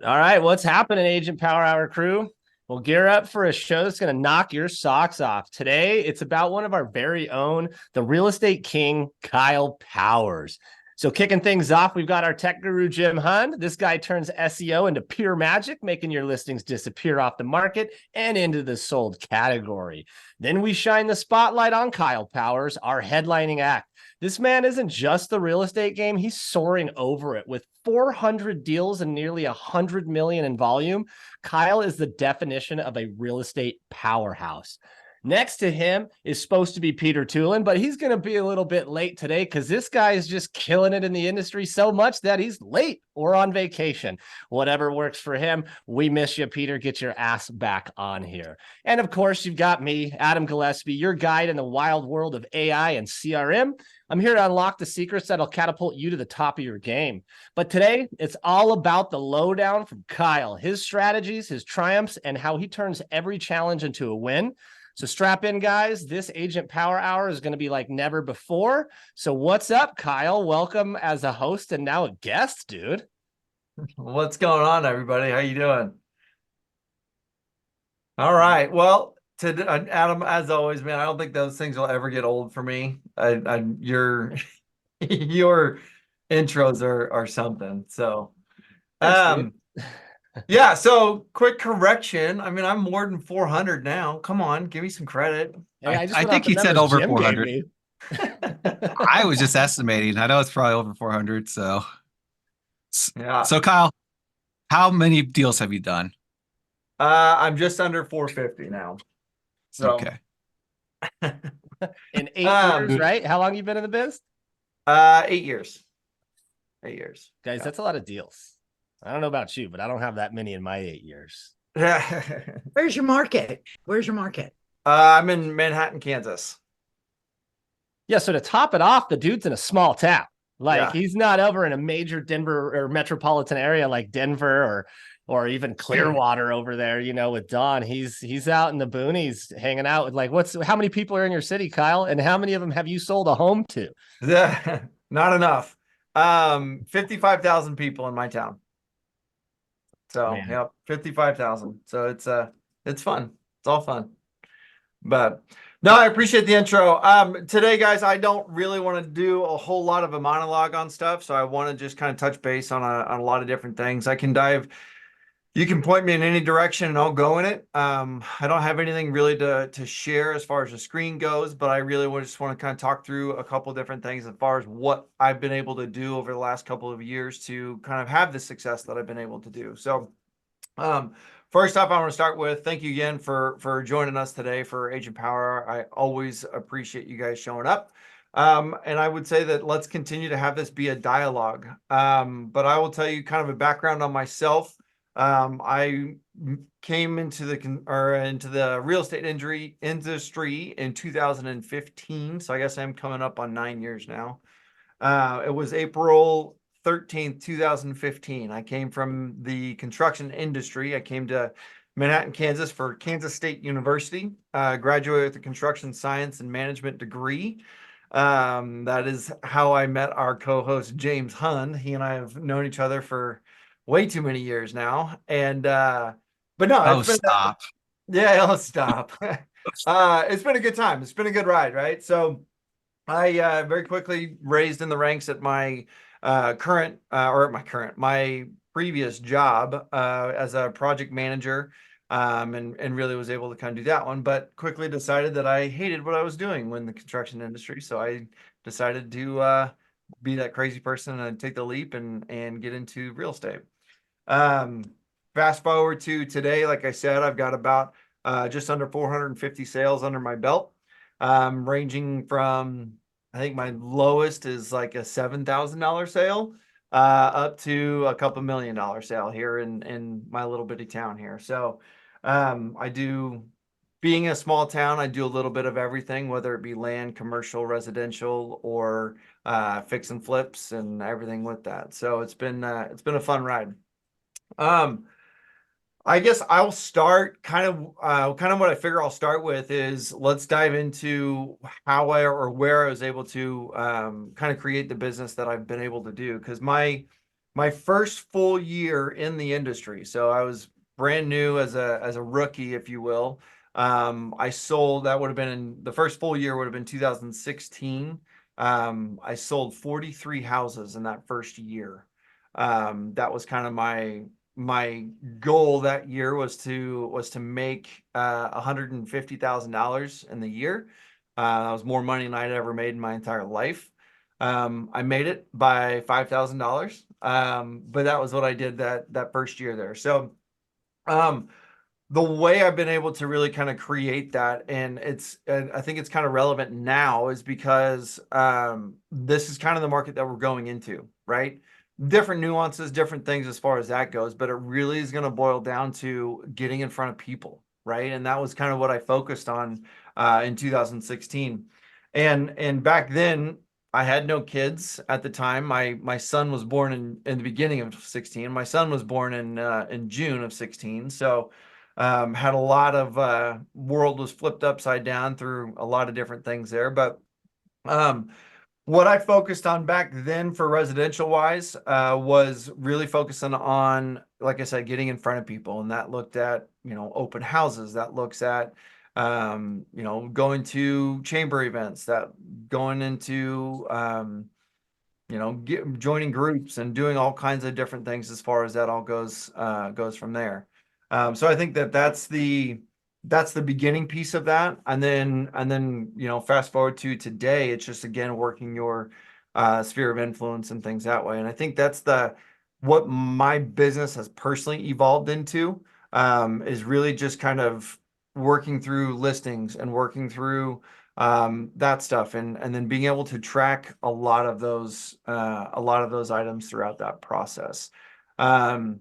All right, what's happening, Agent Power Hour crew? Well, gear up for a show that's going to knock your socks off. Today, it's about one of our very own, the real estate king, Kyle Powers. So, kicking things off, we've got our tech guru, Jim Hund. This guy turns SEO into pure magic, making your listings disappear off the market and into the sold category. Then we shine the spotlight on Kyle Powers, our headlining act. This man isn't just the real estate game, he's soaring over it with 400 deals and nearly 100 million in volume. Kyle is the definition of a real estate powerhouse. Next to him is supposed to be Peter Tulin, but he's going to be a little bit late today because this guy is just killing it in the industry so much that he's late or on vacation. Whatever works for him. We miss you, Peter. Get your ass back on here. And of course, you've got me, Adam Gillespie, your guide in the wild world of AI and CRM. I'm here to unlock the secrets that'll catapult you to the top of your game. But today, it's all about the lowdown from Kyle, his strategies, his triumphs, and how he turns every challenge into a win. So strap in, guys. This Agent Power Hour is going to be like never before. So what's up, Kyle? Welcome as a host and now a guest, dude. What's going on, everybody? How you doing? All right. Well, Adam, as always, man, I don't think those things will ever get old for me. Your your intros are something. So, Thanks, dude. um, yeah. So, quick correction. I mean, I'm more than 400 now. Come on, give me some credit. Hey, I, I just I went off think the he said numbers over Jim gave 400. me. I was just estimating. I know it's probably over 400. So, Yeah. so Kyle, how many deals have you done? I'm just under 450 now. So, Okay. In 8 years, um, right? How long you been in the biz? 8 years. 8 years. Guys, Yeah. that's a lot of deals. I don't know about you, but I don't have that many in my 8 years. Where's your market? Where's your market? I'm in Manhattan, Kansas. Yeah, so to top it off, the dude's in a small town. Like Yeah. he's not over in a major Denver or metropolitan area like Denver or even Clearwater over there, with Don. He's out in the boonies hanging out with like how many people are in your city, Kyle? And how many of them have you sold a home to? Not enough. 55,000 people in my town. So, Man. yep, 55,000. So it's fun. It's all fun. But no, I appreciate the intro. Today, guys, I don't really want to do a whole lot of a monologue on stuff, so I want to just kind of touch base on a lot of different things. You can point me in any direction and I'll go in it. I don't have anything really to share as far as the screen goes, but I really just want to kind of talk through a couple different things as far as what I've been able to do over the last couple of years to kind of have the success that I've been able to do. So, first off, I want to start with thank you again for joining us today for Agent Power. I always appreciate you guys showing up. And I would say that let's continue to have this be a dialogue. But I will tell you kind of a background on myself. I came into the real estate industry in 2015. So I guess I'm coming up on 9 years now. It was April 13th, 2015. I came from the construction industry. I came to Manhattan, Kansas for Kansas State University, graduated with a construction science and management degree. That is how I met our co-host, James Hund. He and I have known each other for way too many years now. And, but no, Oh, it's been, stop. yeah, let's stop. It's been a good time. It's been a good ride, right? So I very quickly raised in the ranks at my my previous job as a project manager, and really was able to kind of do that one, but quickly decided that I hated what I was doing in the construction industry. So I decided to be that crazy person and take the leap and get into real estate. Um, Fast forward to today, like I said, I've got about just under 450 sales under my belt, ranging from, I think my lowest is like a $7,000 sale, up to a couple $1 million sale here in my little bitty town here. So, being a small town, I do a little bit of everything, whether it be land, commercial, residential, or fix and flips and everything with that. So it's been a fun ride. I guess I'll start kind of what I figure I'll start with is let's dive into how or where I was able to kind of create the business that I've been able to do. Because my first full year in the industry. So I was brand new as a rookie, if you will. I sold, that would have been the first full year would have been 2016. I sold 43 houses in that first year. That was kind of my goal that year was to make $150,000 in the year. That was more money than I'd ever made in my entire life. I made it by $5,000. But that was what I did that first year there. So the way I've been able to really kind of create that, and I think it's kind of relevant now, is because this is kind of the market that we're going into, right? Different nuances, different things as far as that goes, but it really is going to boil down to getting in front of people, right? And that was kind of what I focused on in 2016. And back then, I had no kids at the time. My son was born in the beginning of 16. My son was born in June of 16. So had a lot of world was flipped upside down through a lot of different things there. But what I focused on back then for residential wise was really focusing on, like I said, getting in front of people. And that looked at, open houses, that looks at, going to chamber events, that going into, joining groups and doing all kinds of different things as far as that all goes from there. So I think that's the beginning piece of that. And then, fast forward to today, it's just, again, working your sphere of influence and things that way. And I think that's what my business has personally evolved into, is really just kind of working through listings and working through that stuff, and then being able to track a lot of those items throughout that process. Kyle,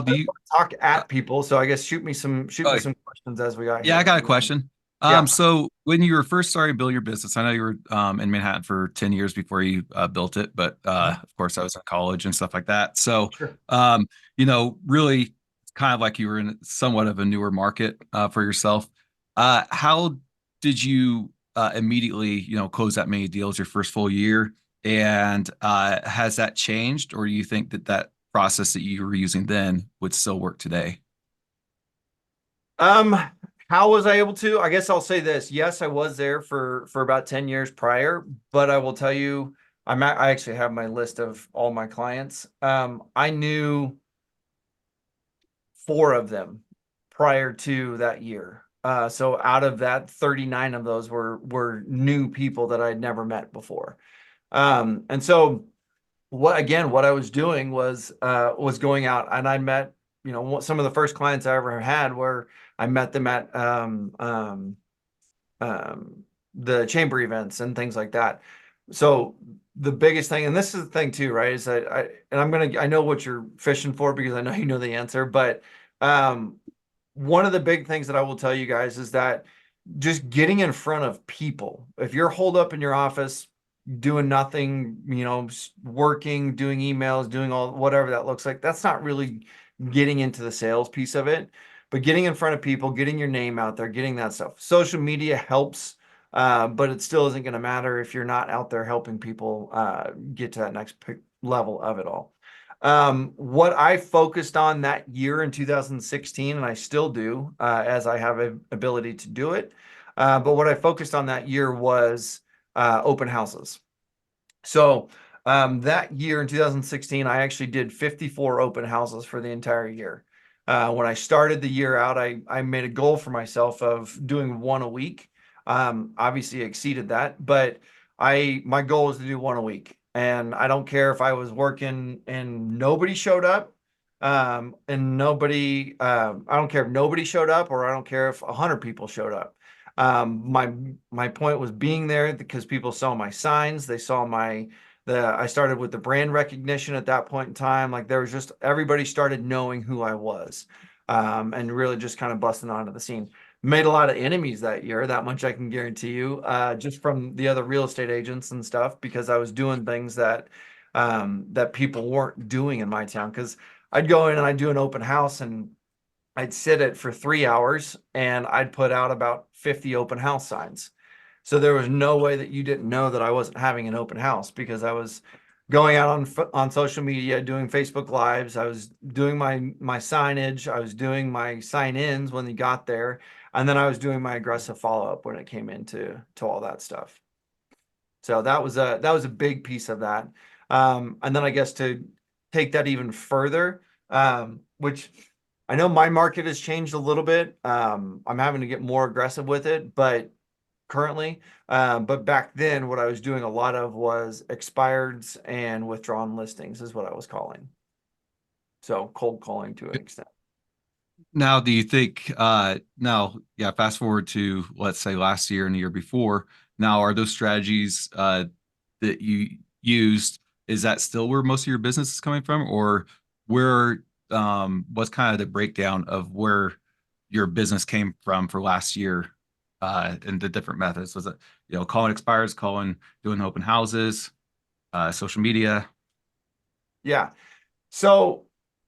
do you? Talk Uh, at people, so I guess shoot me some oh, questions as we got yeah, I here. got a question. Yeah. So when you were first starting to build your business, I know you were in Manhattan for 10 years before you built it, but of course I was in college and stuff like that. So, Sure. really kind of like you were in somewhat of a newer market for yourself. How did you immediately, close that many deals your first full year? And has that changed, or do you think that process that you were using then would still work today? Um, how was I able to? I guess I'll say this. Yes, I was there for about 10 years prior, but I will tell you, I actually have my list of all my clients. I knew 4 of them prior to that year. So out of that, 39 of those were new people that I'd never met before. And so what I was doing was going out, and I met, some of the first clients I ever had, where I met them at the chamber events and things like that. So the biggest thing, and this is the thing too, right, is that I know what you're fishing for, because I know you know the answer, but um, one of the big things that I will tell you guys is that just getting in front of people. If you're holed up in your office doing nothing, working, doing emails, doing all whatever that looks like, that's not really getting into the sales piece of it. But getting in front of people, getting your name out there, getting that stuff. Social media helps, but it still isn't going to matter if you're not out there helping people get to that next level of it all. What I focused on that year in 2016, and I still do, as I have an ability to do it. But what I focused on that year was open houses. So that year in 2016, I actually did 54 open houses for the entire year. When I started the year out, I made a goal for myself of doing one a week. Obviously exceeded that, but my goal was to do one a week. And I don't care if I was working and nobody showed up. I don't care if nobody showed up, or I don't care if 100 people showed up. My point was being there because people saw my signs. They saw I started with the brand recognition at that point in time. Like, there was just, everybody started knowing who I was, and really just kind of busting onto the scene. Made a lot of enemies that year, that much I can guarantee you, just from the other real estate agents and stuff, because I was doing things that people weren't doing in my town. Because I'd go in and I'd do an open house, and I'd sit it for 3 hours, and I'd put out about 50 open house signs. So there was no way that you didn't know that I wasn't having an open house, because I was going out on social media, doing Facebook Lives. I was doing my signage. I was doing my sign-ins when they got there, and then I was doing my aggressive follow-up when it came into all that stuff. So that was a big piece of that. And then I guess to take that even further, which I know my market has changed a little bit. I'm having to get more aggressive with it, but currently, but back then what I was doing a lot of was expireds and withdrawn listings is what I was calling. So cold calling to an extent. Now, do you think yeah, fast forward to let's say last year and the year before, now are those strategies that you used, is that still where most of your business is coming from? Or where what's kind of the breakdown of where your business came from for last year and the different methods? Was it, calling expires, doing open houses, social media? Yeah. So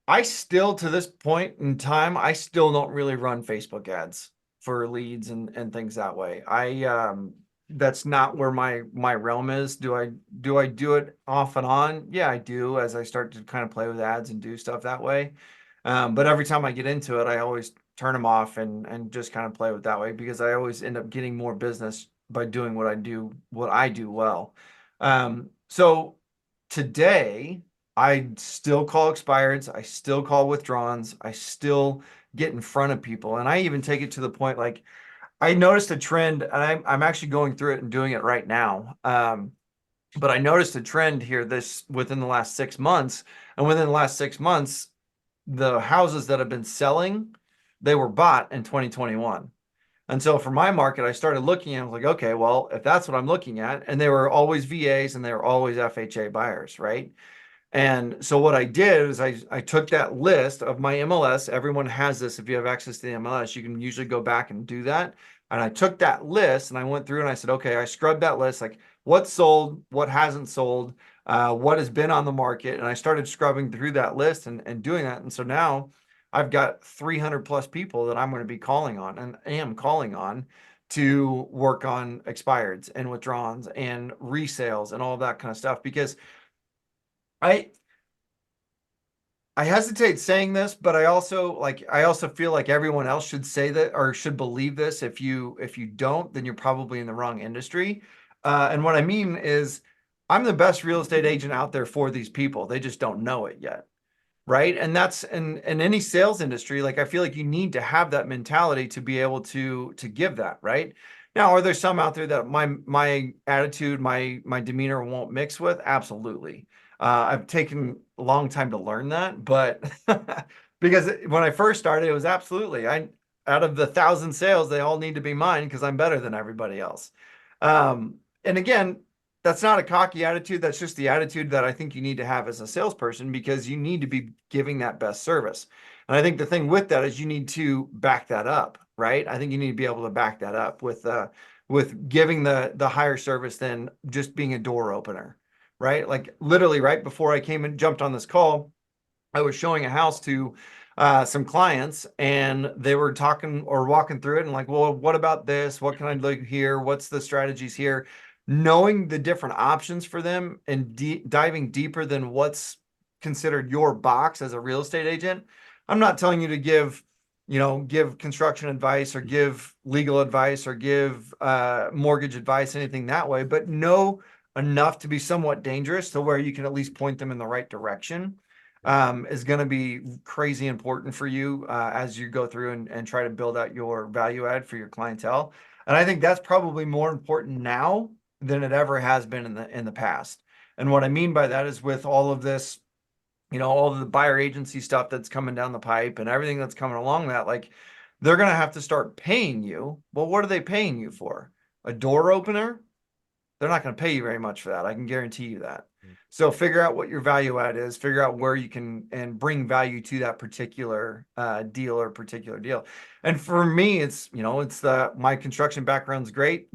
I still, to this point in time, I still don't really run Facebook ads for leads and things that way. That's not where my realm is. Do I do it off and on? Yeah, I do, as I start to kind of play with ads and do stuff that way. But every time I get into it, I always turn them off and just kind of play with that way, because I always end up getting more business by doing what I do well. So today I still call expireds. I still call withdrawns. I still get in front of people. And I even take it to the point, like, I noticed a trend, and I'm actually going through it and doing it right now. But I noticed a trend here within the last 6 months. And within the last 6 months, the houses that have been selling, they were bought in 2021. And so for my market, I started looking at, I was like, okay, well, if that's what I'm looking at, and they were always VAs and they were always FHA buyers, right? And so what I did is I took that list of my MLS. Everyone has this. If you have access to the MLS, you can usually go back and do that. And I took that list and I went through and I said, okay, I scrubbed that list, like what's sold, what hasn't sold, what has been on the market. And I started scrubbing through that list and doing that. And so now I've got 300 plus people that I'm going to be calling on and am calling on to work on expireds and withdrawns and resales and all of that kind of stuff, because I I hesitate saying this, but I also feel like everyone else should say that or should believe this. If you don't, then you're probably in the wrong industry. And what I mean is I'm the best real estate agent out there for these people. They just don't know it yet. Right. And that's in any sales industry. Like, I feel like you need to have that mentality to be able to give that. Right. Now, are there some out there that my attitude, my demeanor won't mix with? Absolutely. I've taken a long time to learn that, but because when I first started, it was absolutely, out of the 1,000 sales, they all need to be mine because I'm better than everybody else. And again, that's not a cocky attitude. That's just the attitude that I think you need to have as a salesperson, because you need to be giving that best service. And I think the thing with that is you need to back that up, right? I think you need to be able to back that up with giving the higher service than just being a door opener, right? Like literally right before I came and jumped on this call, I was showing a house to some clients, and they were talking or walking through it and like, well, what about this? What can I do here? What's the strategies here? Knowing the different options for them and diving deeper than what's considered your box as a real estate agent. I'm not telling you to give construction advice or give legal advice or give mortgage advice, anything that way, but know enough to be somewhat dangerous to where you can at least point them in the right direction. Is going to be crazy important for you as you go through and try to build out your value add for your clientele. And I think that's probably more important now than it ever has been in the past. And what I mean by that is, with all of this, all of the buyer agency stuff that's coming down the pipe and everything that's coming along, that, like, they're going to have to start paying you. Well, what are they paying you for? A door opener? They're not going to pay you very much for that. I can guarantee you that. So figure out what your value add is, figure out where you can and bring value to that particular deal or particular deal. And for me, it's my construction background's great.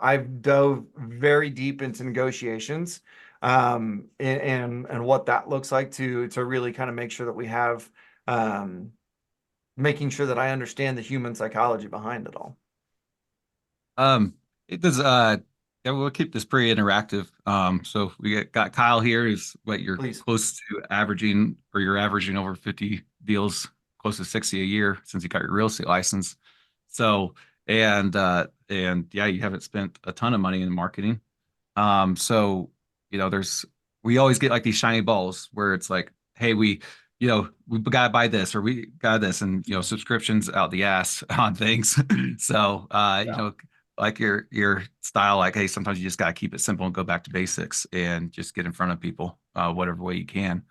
I've dove very deep into negotiations, and what that looks like to really kind of make sure that we have, making sure that I understand the human psychology behind it all. It does Yeah, we'll keep this pretty interactive. So we got Kyle here, who's what you're Please. close to averaging, or you're averaging over 50 deals, close to 60 a year since you got your real estate license. So, and yeah, you haven't spent a ton of money in marketing. So, there's we always get like these shiny balls where it's like, hey, we gotta buy this or we got this, and subscriptions out the ass on things. So, Yeah. like your style, like, hey, sometimes you just gotta keep it simple and go back to basics and just get in front of people, whatever way you can.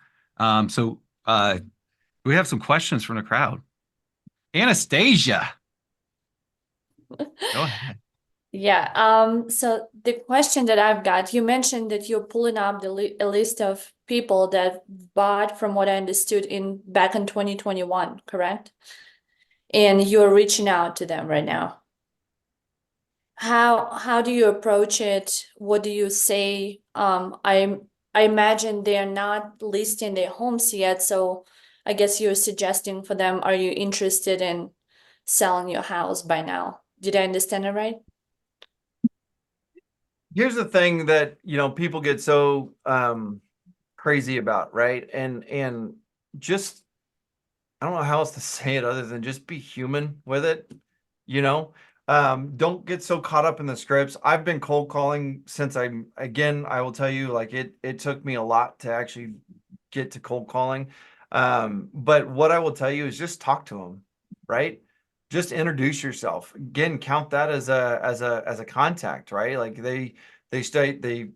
So we have some questions from the crowd. Anastasia, go ahead. Yeah. So the question that I've got, you mentioned that you're pulling up a list of people that bought, from what I understood, back in 2021, correct? And you're reaching out to them right now. How do you approach it? What do you say? I imagine they're not listing their homes yet, so I guess you're suggesting for them, are you interested in selling your house by now? Did I understand it right? Here's the thing that, people get so crazy about, right? And just, I don't know how else to say it other than just be human with it, you know? Don't get so caught up in the scripts. I've been cold calling since I will tell you, like it took me a lot to actually get to cold calling. But what I will tell you is just talk to them, right? Just introduce yourself. Again, count that as a contact, right? Like they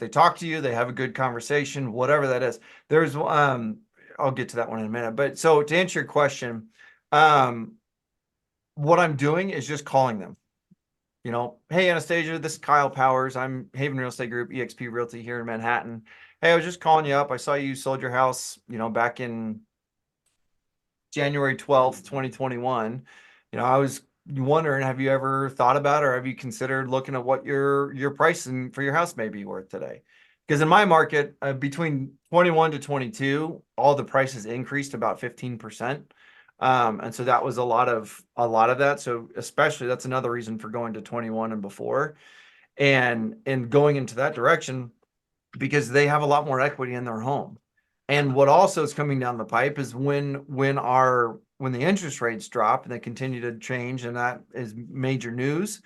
talk to you, they have a good conversation, whatever that is. There's I'll get to that one in a minute. But so to answer your question, what I'm doing is just calling them. Hey Anastasia, this is Kyle Powers. I'm Haven Real Estate Group, EXP Realty here in Manhattan. Hey, I was just calling you up. I saw you sold your house, back in January 12th, 2021. I was wondering, have you ever thought about, or have you considered looking at what your pricing for your house may be worth today? Because in my market, between 21 to 22, all the prices increased about 15%. And so that was a lot of that. So especially that's another reason for going to 21 and before, and going into that direction, because they have a lot more equity in their home. And what also is coming down the pipe is when the interest rates drop and they continue to change, and that is major news.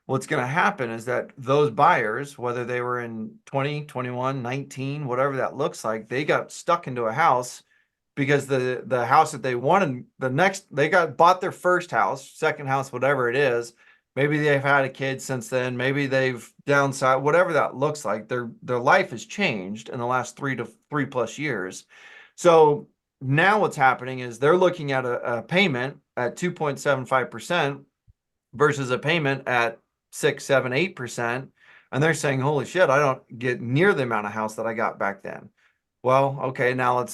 What's going to happen is that those buyers, whether they were in 20, 21, 19, whatever that looks like, they got stuck into a house because the house that they wanted, they bought their first house, second house, whatever it is. Maybe they've had a kid since then. Maybe they've downsized, whatever that looks like. Their life has changed in the last 3+ years. So now what's happening is they're looking at a payment at 2.75% versus a payment at 6, 7, 8%. And they're saying, holy shit, I don't get near the amount of house that I got back then. Well, okay, now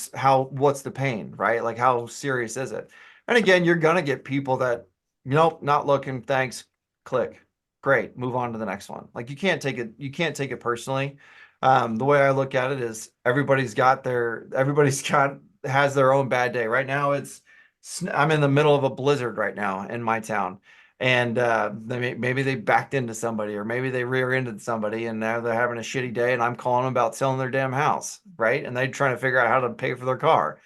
what's the pain, right? Like, how serious is it? And again, you're going to get people that, nope, not looking, thanks, click. Great, move on to the next one. Like, you can't take it personally. The way I look at it is everybody's got has their own bad day. Right now I'm in the middle of a blizzard right now in my town. And maybe they backed into somebody, or maybe they rear-ended somebody, and now they're having a shitty day, and I'm calling them about selling their damn house, right? And they're trying to figure out how to pay for their car.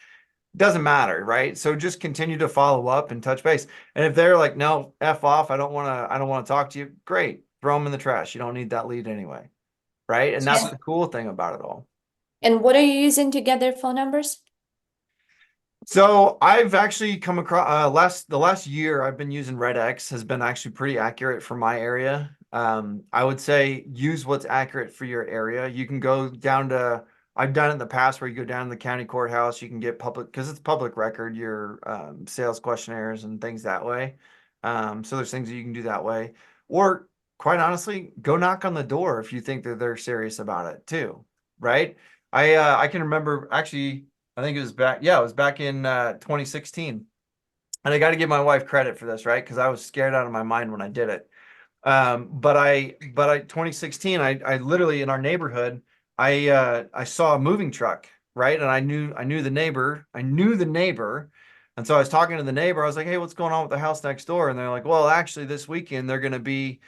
Doesn't matter, right? So just continue to follow up and touch base. And if they're like, no, F off, I don't want to talk to you, great. Throw them in the trash. You don't need that lead anyway, right? And that's the cool thing about it all. And what are you using to get their phone numbers? So I've actually come across the last year I've been using RedX has been actually pretty accurate for my area. I would say use what's accurate for your area. You can go down to I've done it in the past where you go down to the county courthouse. You can get because it's public record, your sales questionnaires and things that way. So there's things that you can do that way. Or quite honestly, go knock on the door if you think that they're serious about it too, right? I can remember actually. I think it was back in 2016. And I got to give my wife credit for this, right? Because I was scared out of my mind when I did it. But 2016, I literally in our neighborhood, I saw a moving truck, right? And I knew the neighbor. And so I was talking to the neighbor. I was like, hey, what's going on with the house next door? And they're like, well, actually this weekend they're gonna be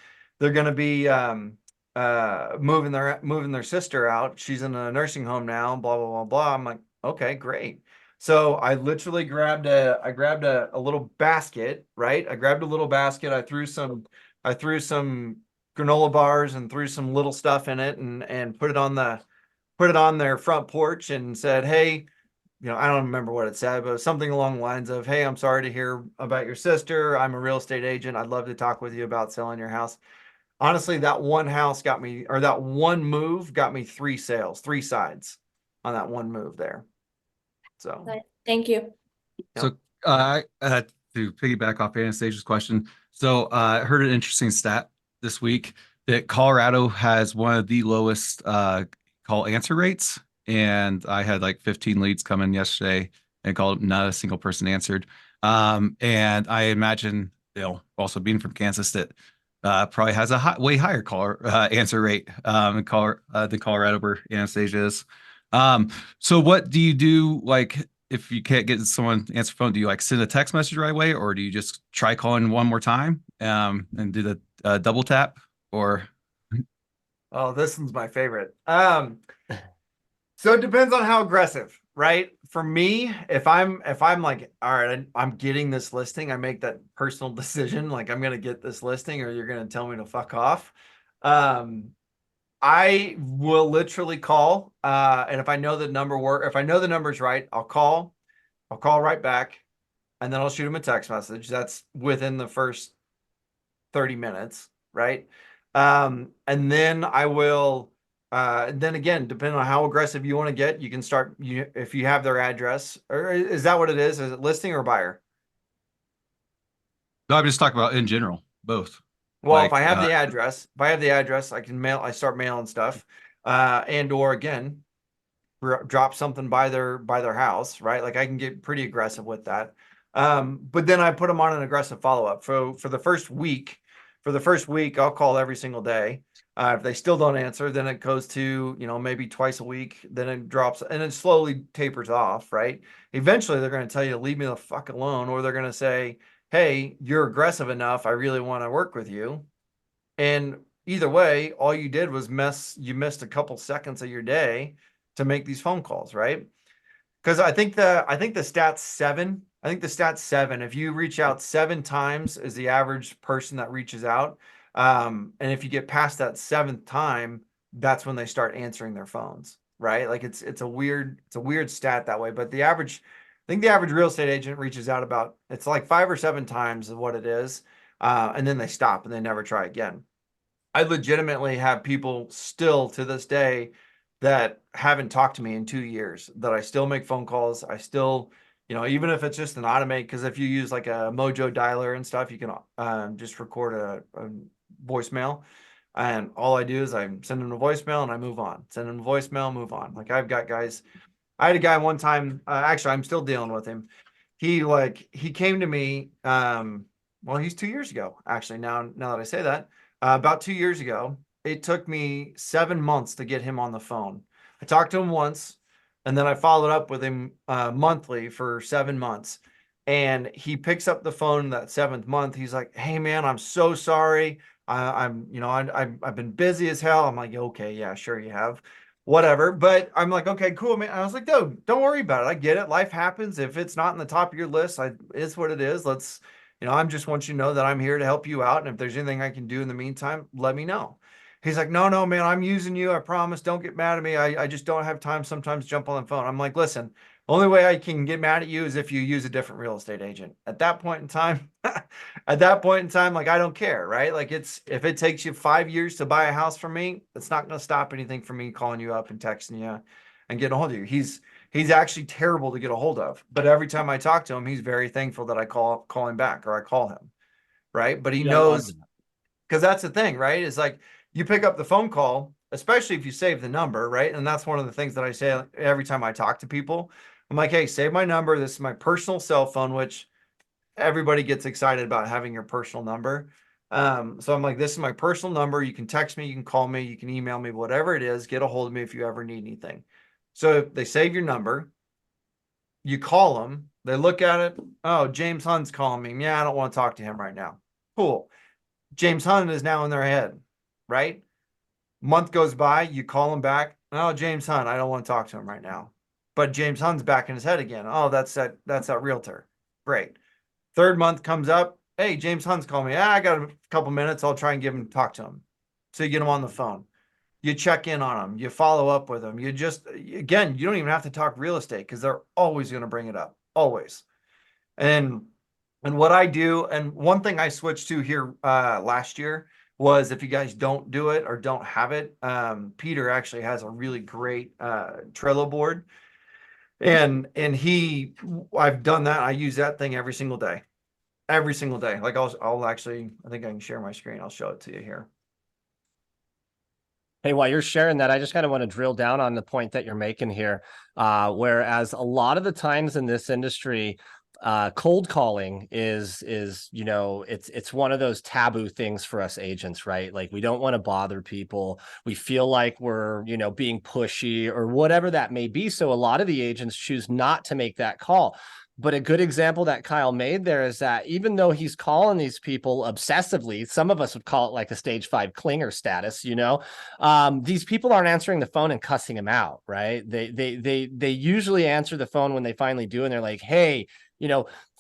moving their sister out. She's in a nursing home now, blah blah blah blah. I'm like, okay, great. So I literally grabbed a little basket, right? I grabbed a little basket. I threw some granola bars and threw some little stuff in it and put it on their front porch and said, hey, I don't remember what it said, but it was something along the lines of, hey, I'm sorry to hear about your sister. I'm a real estate agent. I'd love to talk with you about selling your house. Honestly, that one house got me, or that one move got me 3 sales, 3 sides on that one move there. So, Thank you. So, to piggyback off Anastasia's question, so I heard an interesting stat this week that Colorado has one of the lowest call answer rates, and I had like 15 leads come in yesterday and called, not a single person answered. And I imagine, also being from Kansas, that probably has a way higher caller answer rate than Colorado, where Anastasia is. So what do you do, like, if you can't get someone to answer phone? Do you like send a text message right away, or do you just try calling one more time and do the double tap? Or oh, this one's my favorite. So it depends on how aggressive, right? For me, if I'm like, all right, I'm getting this listing, I make that personal decision, like I'm gonna get this listing, or you're gonna tell me to fuck off. I will literally call, and if I know the if I know the number's right, I'll call right back, and then I'll shoot them a text message. That's within the first 30 minutes, right? And then I will, then again, depending on how aggressive you want to get, you can start, if you have their address, or is that what it is? Is it listing or buyer? no, I'm just talking about in general, both. Well, if Like, I have the address, I start mailing stuff, and or again, drop something by their house, right? Like I can get pretty aggressive with that. But then I put them on an aggressive follow-up. For the first week, I'll call every single day. If they still don't answer, then it goes to, maybe twice a week, then it drops and it slowly tapers off, right? Eventually they're going to tell you to leave me the fuck alone, or they're going to say, hey, you're aggressive enough, I really want to work with you. And either way, all you did was you missed a couple seconds of your day to make these phone calls, right? Because I think the stat's 7. I think the stat's 7. If you reach out 7 times is the average person that reaches out. And if you get past that 7th time, that's when they start answering their phones, right? Like it's a weird stat that way. But I think the average real estate agent reaches out about, it's like 5 or 7 times of what it is. And then they stop and they never try again. I legitimately have people still to this day that haven't talked to me in 2 years, that I still make phone calls. I still, even if it's just an automate, because if you use like a Mojo dialer and stuff, you can just record a voicemail. And all I do is I send them a voicemail and I move on. Send them a voicemail, move on. Like I've got guys, I had a guy one time, actually, I'm still dealing with him. He came to me, well, he's 2 years ago, actually, now that I say that. About 2 years ago, it took me 7 months to get him on the phone. I talked to him once, and then I followed up with him monthly for 7 months. And he picks up the phone that 7th month. He's like, "Hey, man, I'm so sorry. I've been busy as hell." I'm like, "Okay, yeah, sure you have, whatever." But I'm like, "Okay, cool, man." I was like, "No, don't worry about it. I get it. Life happens. If it's not in the top of your list, it's what it is. I'm just want you to know that I'm here to help you out. And if there's anything I can do in the meantime, let me know." He's like, no, man, I'm using you. I promise. Don't get mad at me. I just don't have time sometimes to jump on the phone. I'm like, listen, only way I can get mad at you is if you use a different real estate agent. At that point in time, like, I don't care, right? Like if it takes you 5 years to buy a house from me, it's not going to stop anything from me calling you up and texting you and getting a hold of you. He's actually terrible to get a hold of, but every time I talk to him, he's very thankful that I call him back or I call him, right? But he knows, because that's the thing, right? It's like you pick up the phone call, especially if you save the number, right? And that's one of the things that I say every time I talk to people. I'm like, hey, save my number. This is my personal cell phone, which everybody gets excited about having your personal number. So I'm like, this is my personal number. You can text me, you can call me, you can email me, whatever it is, get a hold of me if you ever need anything. So they save your number, you call them, they look at it. Oh, James Hunt's calling me. Yeah, I don't want to talk to him right now. Cool. James Hunt is now in their head, right? Month goes by, you call him back. Oh, James Hunt, I don't want to talk to him right now. But James Hunt's back in his head again. Oh, that's that realtor. Great. Third month comes up. Hey, James Hunt's calling me. I got a couple minutes. I'll try and talk to him. So you get him on the phone. You check in on them. You follow up with them. You just, again, you don't even have to talk real estate because they're always going to bring it up. Always. And what I do, and one thing I switched to here last year was, if you guys don't do it or don't have it, Peter actually has a really great Trello board. And I've done that. I use that thing every single day. Every single day. Like I'll actually, I think I can share my screen. I'll show it to you here. Hey, while you're sharing that, I just kind of want to drill down on the point that you're making here. Whereas a lot of the times in this industry, cold calling is it's one of those taboo things for us agents, right? Like, we don't want to bother people. We feel like we're being pushy or whatever that may be. So a lot of the agents choose not to make that call. But a good example that Kyle made there is that even though he's calling these people obsessively, some of us would call it like a stage 5 clinger status, these people aren't answering the phone and cussing him out, right? They usually answer the phone when they finally do, and they're like, hey,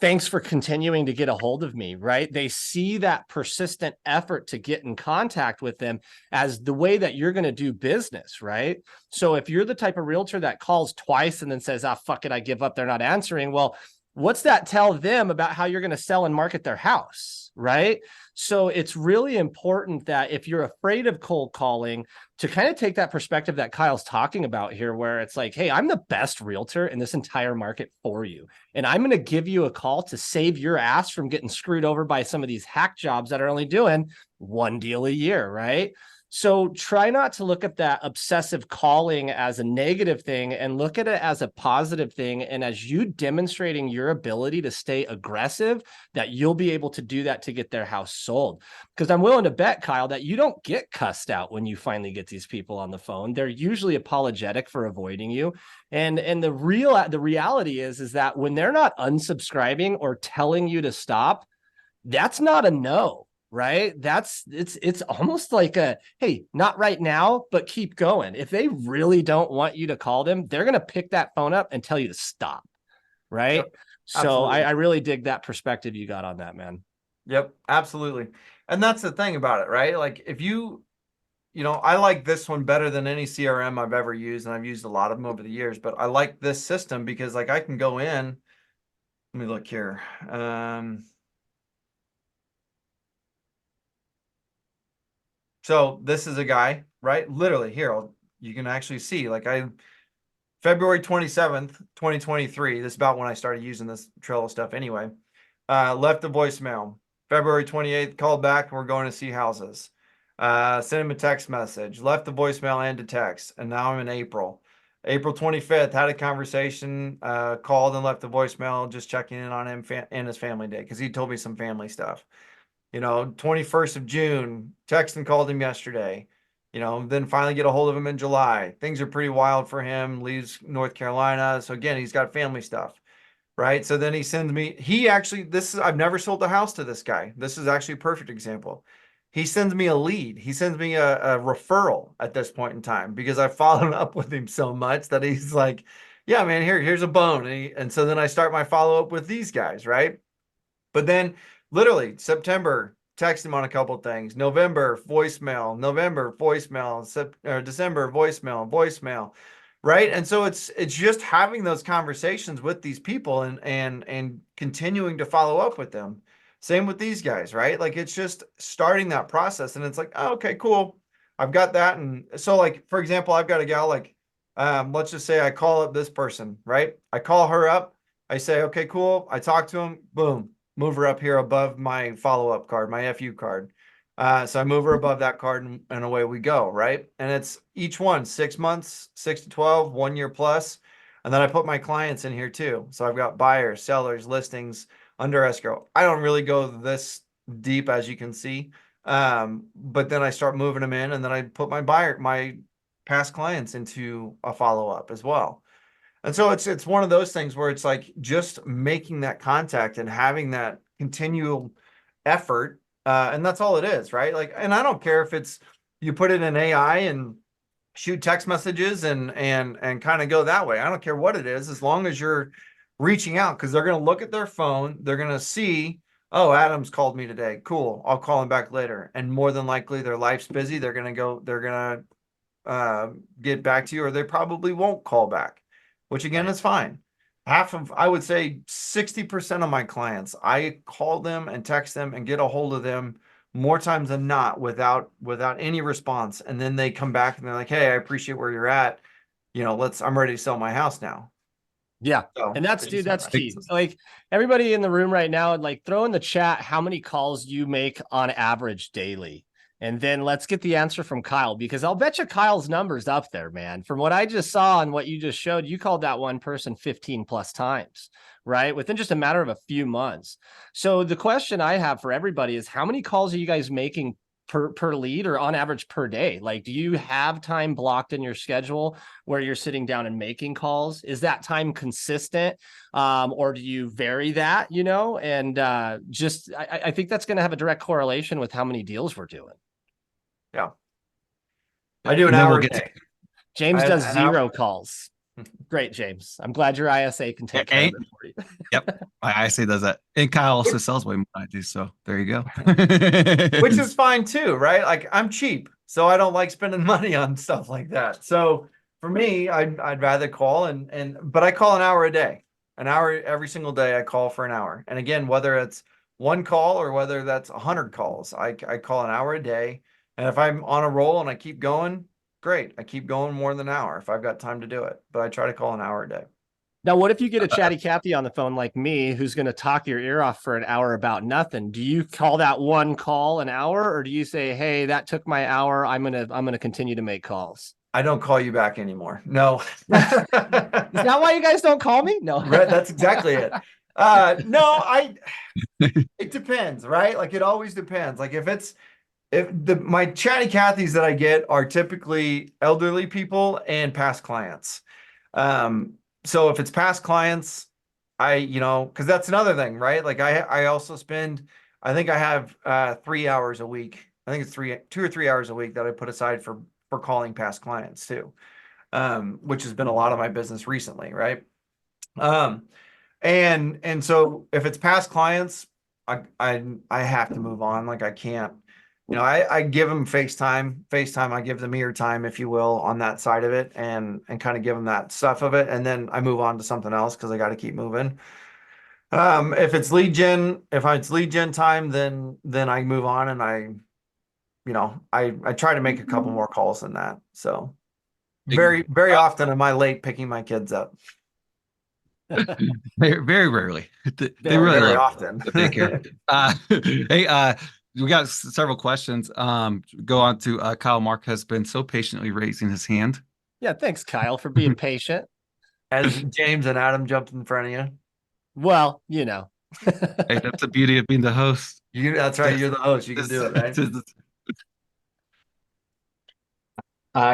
thanks for continuing to get a hold of me, right? They see that persistent effort to get in contact with them as the way that you're going to do business, right? So if you're the type of realtor that calls twice and then says, fuck it, I give up, they're not answering, well, what's that tell them about how you're going to sell and market their house, right? So it's really important that if you're afraid of cold calling, to kind of take that perspective that Kyle's talking about here, where it's like, hey, I'm the best realtor in this entire market for you. And I'm going to give you a call to save your ass from getting screwed over by some of these hack jobs that are only doing one deal a year, right? So try not to look at that obsessive calling as a negative thing, and look at it as a positive thing. And as you demonstrating your ability to stay aggressive, that you'll be able to do that to get their house sold. Because I'm willing to bet, Kyle, that you don't get cussed out when you finally get these people on the phone. They're usually apologetic for avoiding you. And the reality is that when they're not unsubscribing or telling you to stop, that's not a no. Right? It's almost like a, hey, not right now, but keep going. If they really don't want you to call them, they're going to pick that phone up and tell you to stop. Right? Yep, so I really dig that perspective you got on that, man. Yep, absolutely. And that's the thing about it, right? Like, if I like this one better than any CRM I've ever used, and I've used a lot of them over the years, but I like this system because, like, I can go in, let me look here. So this is a guy, right? Literally here, you can actually see, like, February 27th, 2023, this is about when I started using this Trello stuff anyway, left a voicemail. February 28th, called back, and we're going to see houses. Sent him a text message, left the voicemail and a text, and now I'm in April. April 25th, had a conversation, called and left a voicemail, just checking in on him and his family day, because he told me some family stuff. 21st of June, texted and called him yesterday. Then finally get a hold of him in July. Things are pretty wild for him, leaves North Carolina. So again, he's got family stuff, right? So then he sends me, I've never sold a house to this guy. This is actually a perfect example. He sends me a lead. He sends me a referral at this point in time, because I've followed up with him so much that he's like, yeah, man, here's a bone. And so then I start my follow up with these guys, right? But then literally September, text him on a couple of things. November, voicemail. December, voicemail. Right. And so it's just having those conversations with these people and continuing to follow up with them. Same with these guys, right? Like, it's just starting that process, and it's like, oh, okay, cool. I've got that. And so, like, for example, I've got a gal, like, let's just say I call up this person, right? I call her up. I say, okay, cool. I talk to him. Boom. Move her up here above my follow-up card, my FU card. So I move her above that card, and away we go, right? And it's each one 6 months, 6 to 12, 1 year plus. And then I put my clients in here too. So I've got buyers, sellers, listings, under escrow. I don't really go this deep, as you can see. But then I start moving them in, and then I put my past clients into a follow-up as well. And so it's one of those things where it's like just making that contact and having that continual effort. And that's all it is, right? Like, and I don't care if it's you put it in AI and shoot text messages and kind of go that way. I don't care what it is, as long as you're reaching out, because they're going to look at their phone, they're going to see, oh, Adam's called me today. Cool. I'll call him back later. And more than likely their life's busy. They're going to get back to you, or they probably won't call back, which again is fine. I would say 60% of my clients, I call them and text them and get a hold of them more times than not without any response. And then they come back and they're like, hey, I appreciate where you're at. I'm ready to sell my house now. Yeah. So And that's, they dude, just that's have key. access. Like everybody in the room right now, like throw in the chat how many calls you make on average daily. And then let's get the answer from Kyle, because I'll bet you Kyle's number's up there, man. From what I just saw and what you just showed, you called that one person 15 plus times, right? Within just a matter of a few months. So the question I have for everybody is, how many calls are you guys making per lead, or on average per day? Like, do you have time blocked in your schedule where you're sitting down and making calls? Is that time consistent? Or do you vary that, and I think that's going to have a direct correlation with how many deals we're doing. Yeah. I do an And then hour we'll a get day. James I- does an 0 hour- calls. Great, James. I'm glad your ISA can take care of it for you. Yep. I say does that. And Kyle also sells way more than I do. So there you go. Which is fine too, right? Like I'm cheap, so I don't like spending money on stuff like that. So for me, I'd rather call but I call an hour a day, an hour every single day. I call for an hour. And again, whether it's one call or whether that's 100 calls, I call an hour a day. And if I'm on a roll and I keep going, great. I keep going more than an hour if I've got time to do it. But I try to call an hour a day. Now, what if you get a chatty Cathy on the phone like me, who's going to talk your ear off for an hour about nothing? Do you call that one call an hour, or do you say, hey, that took my hour, I'm gonna continue to make calls? I don't call you back anymore. No. Is that why you guys don't call me? No. Right, that's exactly it. No, it depends, right? Like it always depends. Like my chatty Cathys that I get are typically elderly people and past clients. So if it's past clients, because that's another thing, right? Like I also spend, I think I have 3 hours a week. I think it's 2 or 3 hours a week that I put aside for calling past clients too, which has been a lot of my business recently, right? And so if it's past clients, I have to move on. Like I can't, I give them FaceTime. I give them ear time, if you will, on that side of it, and kind of give them that stuff of it, and then I move on to something else because I got to keep moving. If it's lead gen time, then I move on, and I try to make a couple more calls than that. So very, very often am I late picking my kids up. Very, very rarely. They Very, really very love often. the daycare. Hey, we got several questions. Go on to Kyle. Mark has been so patiently raising his hand. Yeah, thanks, Kyle, for being patient. As James and Adam jumped in front of you. Well, Hey, that's the beauty of being the host. That's right. You're the host. You can do it, right?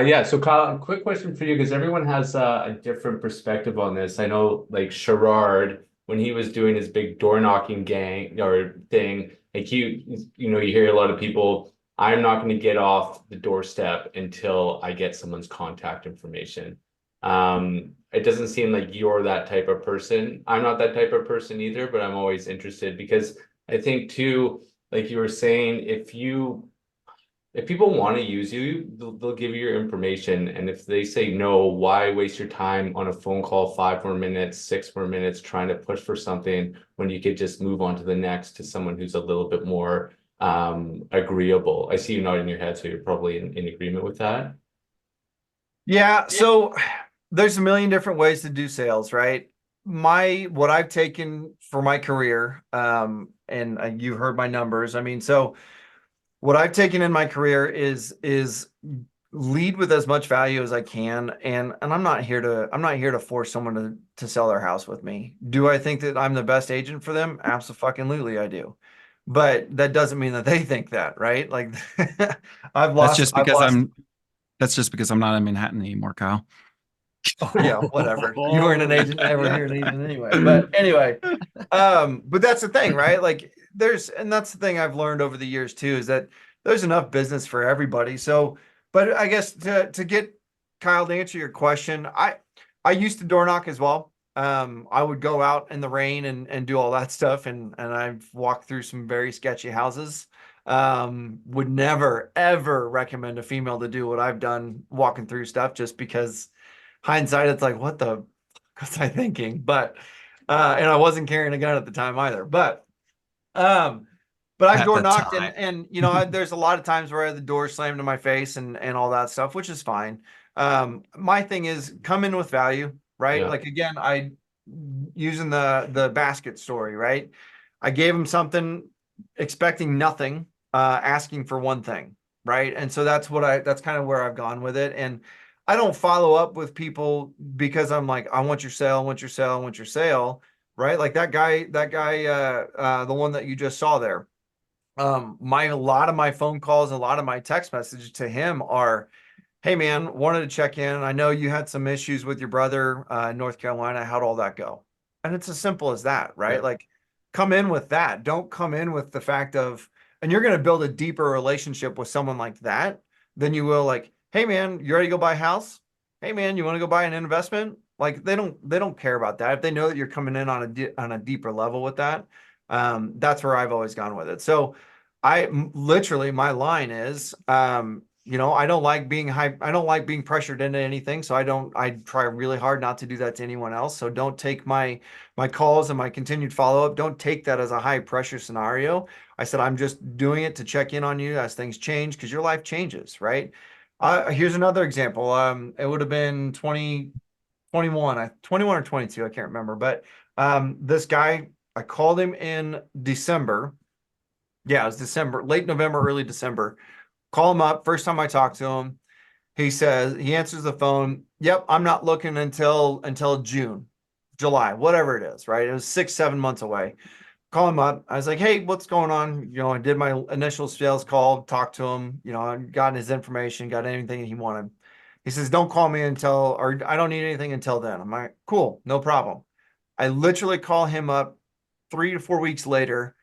Yeah, so Kyle, a quick question for you, because everyone has a different perspective on this. I know, like Sherrard, when he was doing his big door knocking gang or thing, like you hear a lot of people, I'm not going to get off the doorstep until I get someone's contact information. It doesn't seem like you're that type of person. I'm not that type of person either, but I'm always interested because I think too, like you were saying, if people want to use you, they'll give you your information. And if they say no, why waste your time on a phone call, 5 more minutes, 6 more minutes, trying to push for something when you could just move on to the next, to someone who's a little bit more agreeable. I see you nodding your head, so you're probably in agreement with that. Yeah. So there's a million different ways to do sales, right? What I've taken for my career, and you heard my numbers. I mean, so what I've taken in my career is lead with as much value as I can. And I'm not here to force someone to sell their house with me. Do I think that I'm the best agent for them? Absolutely, I do. But that doesn't mean that they think that, right? Like That's just because I'm not in Manhattan anymore, Kyle. Oh, yeah, whatever. You weren't an agent ever here in Asian anyway. But anyway, but that's the thing, right? Like that's the thing I've learned over the years too, is that there's enough business for everybody. So, but I guess to get Kyle, to answer your question, I used to door knock as well. I would go out in the rain and do all that stuff, and I've walked through some very sketchy houses. Would never ever recommend a female to do what I've done walking through stuff, just because hindsight, it's like, what the fuck was I thinking? But and I wasn't carrying a gun at the time either. Um, but I've At door the knocked, time. and you know, there's a lot of times where the door slammed in my face and all that stuff, which is fine. My thing is come in with value, right? Yeah. Like again, I using the basket story, right? I gave him something expecting nothing, asking for one thing, right? And so that's kind of where I've gone with it. And I don't follow up with people because I'm like, I want your sale, I want your sale, I want your sale, right? Like that guy, the one that you just saw there. A lot of my phone calls, a lot of my text messages to him are, hey man, wanted to check in. I know you had some issues with your brother in North Carolina. How'd all that go? And it's as simple as that, right? Yeah. Like come in with that. Don't come in with the fact of, and you're going to build a deeper relationship with someone like that than you will like, hey man, you ready to go buy a house? Hey man, you want to go buy an investment? Like they don't care about that. If they know that you're coming in on a deeper level with that, that's where I've always gone with it. So literally my line is, you know, I don't like being I don't like being pressured into anything. So I try really hard not to do that to anyone else. So don't take my calls and my continued follow-up. Don't take that as a high pressure scenario. I said, I'm just doing it to check in on you as things change, because your life changes, right? Here's another example. It would have been 21 or 22. I can't remember, but, this guy, I called him in December. Yeah, it was December, late November, early December. Call him up. First time I talked to him, he answers the phone. Yep, I'm not looking until June, July, whatever it is, right? It was 6, 7 months away. Call him up. I was like, hey, what's going on? You know, I did my initial sales call, talked to him, you know, I got his information, got anything he wanted. He says, don't call me until, or I don't need anything until then. I'm like, cool, no problem. I literally call him up 3 to 4 weeks later.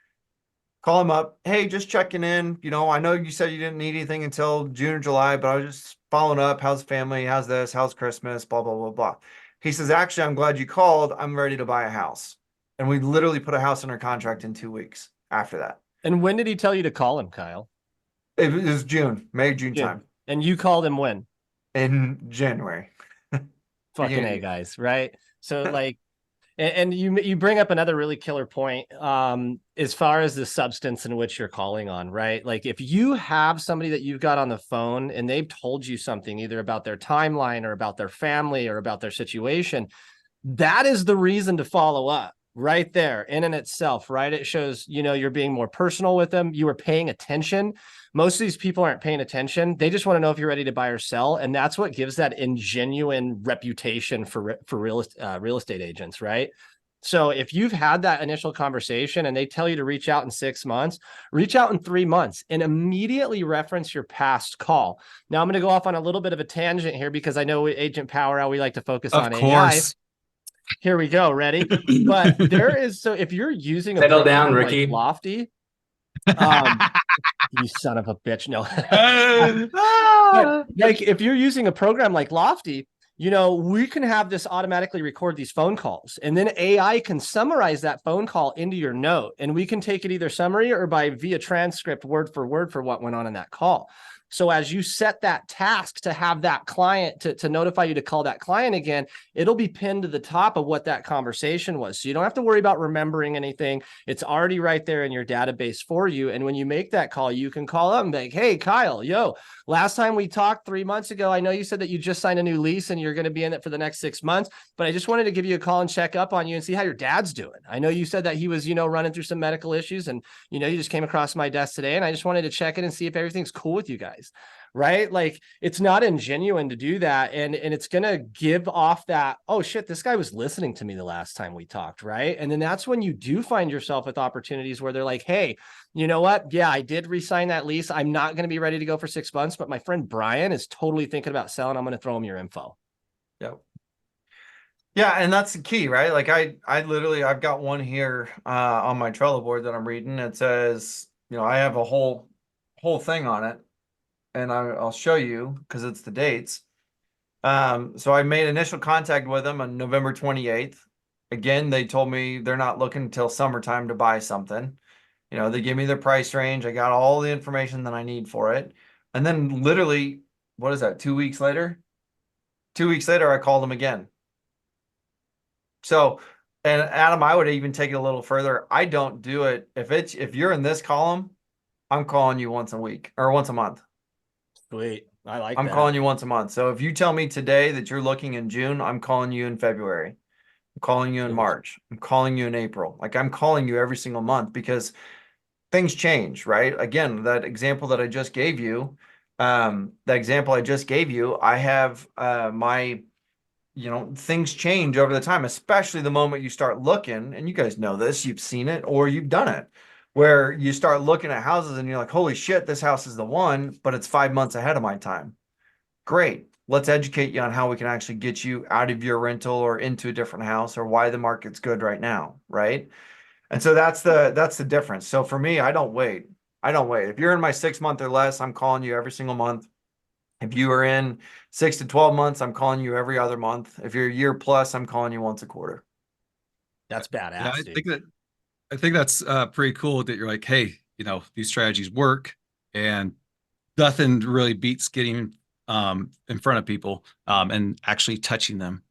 Call him up. Hey, just checking in. You know, I know you said you didn't need anything until June or July, but I was just following up. How's family? How's this? How's Christmas? Blah, blah, blah, blah. He says, actually, I'm glad you called. I'm ready to buy a house. And we literally put a house under contract in 2 weeks after that. And when did he tell you to call him, Kyle? It was June, May, June June. time And you called him when? in January. Fucking A, guys, right? So like, and you bring up another really killer point, as far as the substance in which you're calling on, right? Like if you have somebody that you've got on the phone and they've told you something either about their timeline or about their family or about their situation, that is the reason to follow up right there in and itself, right? It shows, you know, you're being more personal with them. You are paying attention. Most of these people aren't paying attention. They just want to know if you're ready to buy or sell. And that's what gives that ingenuine reputation for real estate agents, right? So if you've had that initial conversation and they tell you to reach out in 6 months, reach out in 3 months and immediately reference your past call. Now I'm going to go off on a little bit of a tangent here because I know Agent Power Hour, we like to focus on Of course. AI. Here we go. Ready? But there is, so if you're using a Settle program down, like Ricky. Lofty, you son of a bitch. No. But like if you're using a program like Lofty, you know, we can have this automatically record these phone calls and then AI can summarize that phone call into your note and we can take it either summary or by via transcript word for what went on in that call. So as you set that task to have that client to notify you to call that client again, it'll be pinned to the top of what that conversation was. So you don't have to worry about remembering anything. It's already right there in your database for you. And when you make that call, you can call up and be like, hey, Kyle, yo, last time we talked 3 months ago, I know you said that you just signed a new lease and you're going to be in it for the next 6 months, but I just wanted to give you a call and check up on you and see how your dad's doing. I know you said that he was, you know, running through some medical issues and, you know, you just came across my desk today and I just wanted to check in and see if everything's cool with you guys. Right? Like it's not ingenuine to do that. And it's going to give off that, oh shit, this guy was listening to me the last time we talked. Right. And then that's when you do find yourself with opportunities where they're like, hey, you know what? Yeah, I did re-sign that lease. I'm not going to be ready to go for 6 months, but my friend Brian is totally thinking about selling. I'm going to throw him your info. Yep. Yeah, and that's the key, right? Like I literally I've got one here on my Trello board that I'm reading. It says, you know, I have a whole whole thing on it, and I'll show you because it's the dates. So I made initial contact with them on November 28th. Again, they told me they're not looking until summertime to buy something. You know, they give me their price range. I got all the information that I need for it. And then literally, what is that, 2 weeks later? 2 weeks later, I called them again. So, and Adam, I would even take it a little further. I don't do it. If you're in this column, I'm calling you once a week or once a month. Sweet. I like I'm that. calling you once a month. So if you tell me today that you're looking in June, I'm calling you in February. I'm calling you in Cool. March. I'm calling you in April. Like I'm calling you every single month because things change, right? Again, that example that I just gave you, I have things change over the time, especially the moment you start looking, and you guys know this, you've seen it or you've done it, where you start looking at houses and you're like, holy shit, this house is the one, but it's 5 months ahead of my time. Great. Let's educate you on how we can actually get you out of your rental or into a different house or why the market's good right now, right? And so that's the difference. So for me, I don't wait. I don't wait. If you're in my 6 month or less, I'm calling you every single month. If you are in 6 to 12 months, I'm calling you every other month. If you're a year plus, I'm calling you once a quarter. That's badass, Yeah, dude. I think that's pretty cool that you're like, hey, these strategies work, and nothing really beats getting in front of people and actually touching them,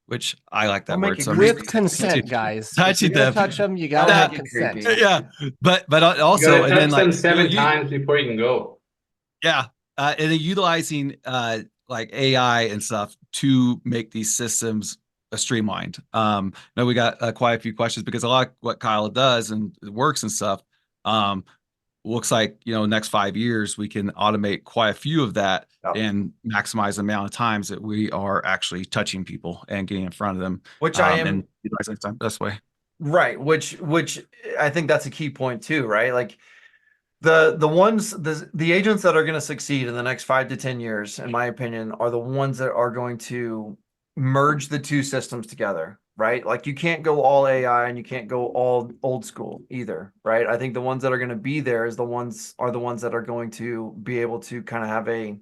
which I like Don't that make word. it So I'm With creepy. consent, guys. If touching you're gonna them. touch them, you Don't gotta make have it consent. creepy. Yeah, but You also, gotta and then touch them like 7 times before you can go. yeah, and then utilizing like AI and stuff to make these systems streamlined. Now we got quite a few questions because a lot of what Kyle does and it works and stuff. Looks like next 5 years we can automate quite a few of that Yep. and maximize the amount of times that we are actually touching people and getting in front of them. Which I am and utilizing time this way. right. Which I think that's a key point too, right? Like the agents that are going to succeed in the next 5 to 10 years, in my opinion, are the ones that are going to merge the two systems together, right? Like you can't go all AI and you can't go all old school either, right? I think the ones that are going to be there are the ones that are going to be able to kind of have a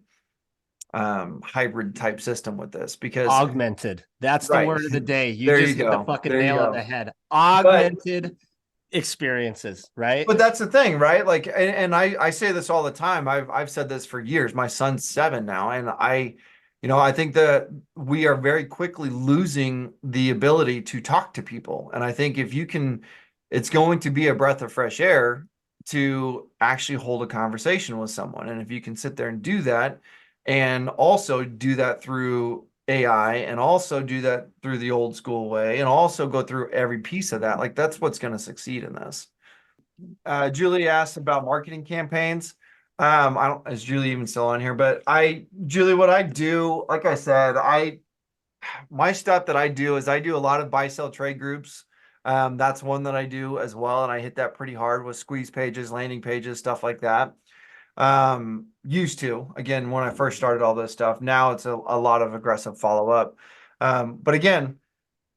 hybrid type system with this because Augmented. That's the right. word of the day. You There just you hit the go. fucking There you nail on go. the head. Augmented experiences, right? But that's the thing, right? Like, and I say this all the time. I've said this for years. My son's 7 now, and I think that we are very quickly losing the ability to talk to people. And I think if you can, it's going to be a breath of fresh air to actually hold a conversation with someone. And if you can sit there and do that, and also do that through AI, and also do that through the old school way, and also go through every piece of that, like that's what's going to succeed in this. Julie asked about marketing campaigns. I don't, is Julie even still on here? But Julie, what I do, like I said, my stuff that I do is I do a lot of buy sell trade groups. That's one that I do as well. And I hit that pretty hard with squeeze pages, landing pages, stuff like that. Used to, again, when I first started all this stuff. Now it's a lot of aggressive follow up. But again,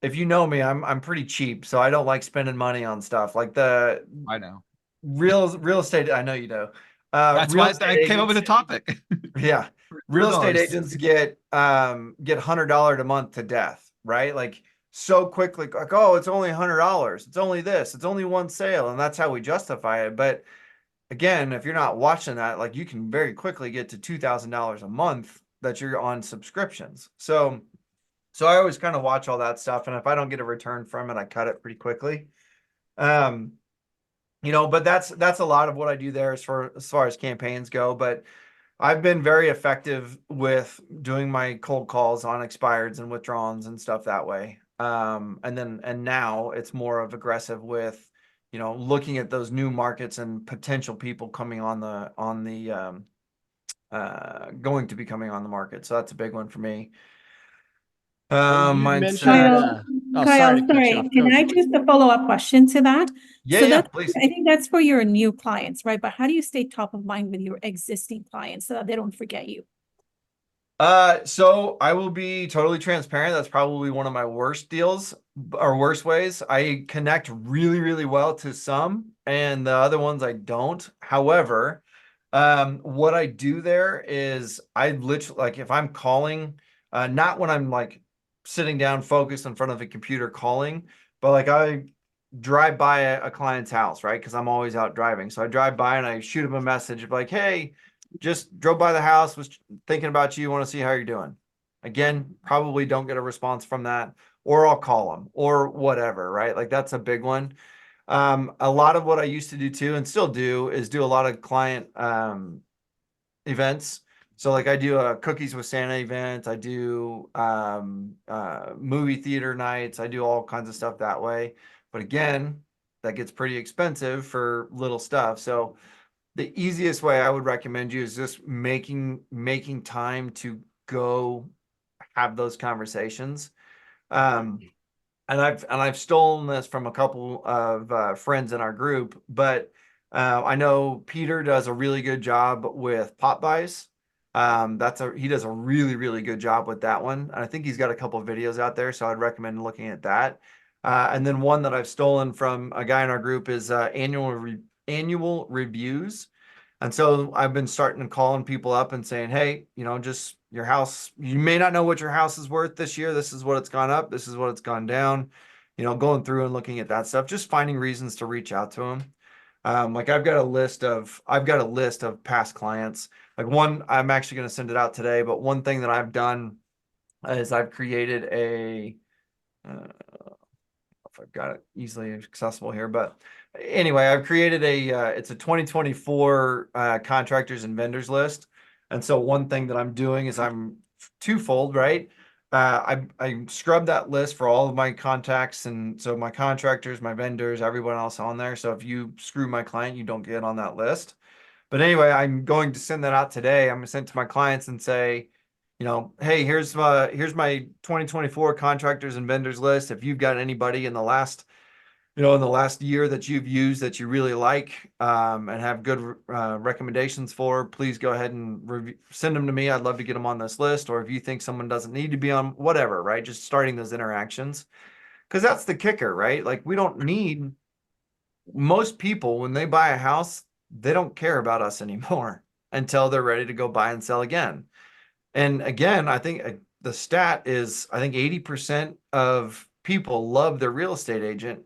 if you know me, I'm pretty cheap, so I don't like spending money on stuff like the I know. real estate. I know you do. That's Real why estate I came up with agents, a topic. yeah, real estate agents get $100 a month to death, right? Like so quickly, like, oh, it's only $100. It's only this. It's only one sale, and that's how we justify it. But again, if you're not watching that, like you can very quickly get to $2,000 a month that you're on subscriptions. So I always kind of watch all that stuff, and if I don't get a return from it, I cut it pretty quickly. But that's a lot of what I do there as far as campaigns go. But I've been very effective with doing my cold calls on expireds and withdrawals and stuff that way. And now it's more of aggressive with, looking at those new markets and potential people coming on the going to be coming on the market. So that's a big one for me. And you Mindset. mentioned, oh, sorry to cut you off. Can Go. I just a follow-up question to that? Yeah, So yeah, that's, please. I think that's for your new clients, right? But how do you stay top of mind with your existing clients so that they don't forget you? So I will be totally transparent. That's probably one of my worst deals or worst ways. I connect really, really well to some, and the other ones I don't. However, What I do there is I literally, like, if I'm calling, not when I'm like sitting down focused in front of a computer calling, but like I drive by a client's house, right? Because I'm always out driving. So I drive by and I shoot them a message of like, hey, just drove by the house, was thinking about you, want to see how you're doing. Again, probably don't get a response from that, or I'll call them or whatever, right? Like that's a big one. A lot of what I used to do too, and still do, is do a lot of client events. So like I do a cookies with Santa event, I do movie theater nights, I do all kinds of stuff that way. But again, that gets pretty expensive for little stuff. So the easiest way I would recommend you is just making time to go have those conversations. And I've stolen this from a couple of friends in our group, but I know Peter does a really good job with pop buys. He does a really good job with that one. And I think he's got a couple of videos out there, so I'd recommend looking at that. And then one that I've stolen from a guy in our group is annual reviews. And so I've been starting calling people up and saying, hey, just your house, you may not know what your house is worth this year. This is what it's gone up. This is what it's gone down. Going through and looking at that stuff, just finding reasons to reach out to them. Like I've got a list of past clients. Like one, I'm actually going to send it out today, but one thing that I've done is I've created if I've got it easily accessible here, but anyway, I've created it's a 2024 contractors and vendors list. And so one thing that I'm doing is I'm twofold, right? I scrubbed that list for all of my contacts, and so my contractors, my vendors, everyone else on there. So if you screw my client, you don't get on that list. But anyway, I'm going to send that out today. I'm going to send it to my clients and say, hey, here's my 2024 contractors and vendors list. If you've got anybody in the last year that you've used that you really like, and have good recommendations for, please go ahead and send them to me. I'd love to get them on this list. Or if you think someone doesn't need to be on, whatever, right? Just starting those interactions, because that's the kicker, right? Like most people, when they buy a house, they don't care about us anymore until they're ready to go buy and sell again. And again, I think the stat is, I think 80% of people love their real estate agent,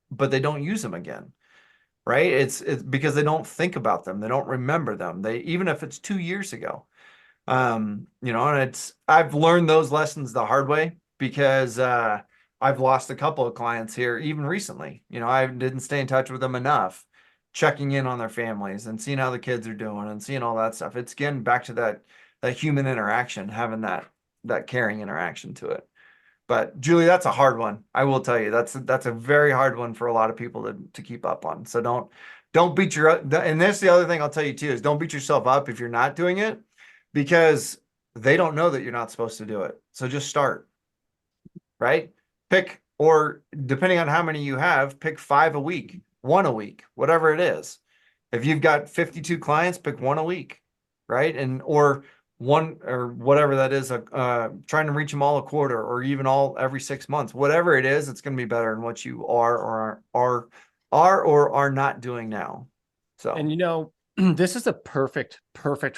but they don't use them again, right? It's because they don't think about them. They don't remember them. Even if it's 2 years ago, and I've learned those lessons the hard way, because I've lost a couple of clients here, even recently. I didn't stay in touch with them enough, checking in on their families and seeing how the kids are doing and seeing all that stuff. It's getting back to that human interaction, having that caring interaction to it. But Julie, that's a hard one. I will tell you, that's a very hard one for a lot of people to keep up on. So don't beat and that's the other thing I'll tell you too, is don't beat yourself up if you're not doing it, because they don't know that you're not supposed to do it. So just start, right? Or depending on how many you have, pick 5 a week, 1 a week, whatever it is. If you've got 52 clients, pick 1 a week, right? Or one, or whatever that is, trying to reach them all a quarter, or even all every 6 months, whatever it is, it's going to be better than what you are or are not doing now. So, and this is a perfect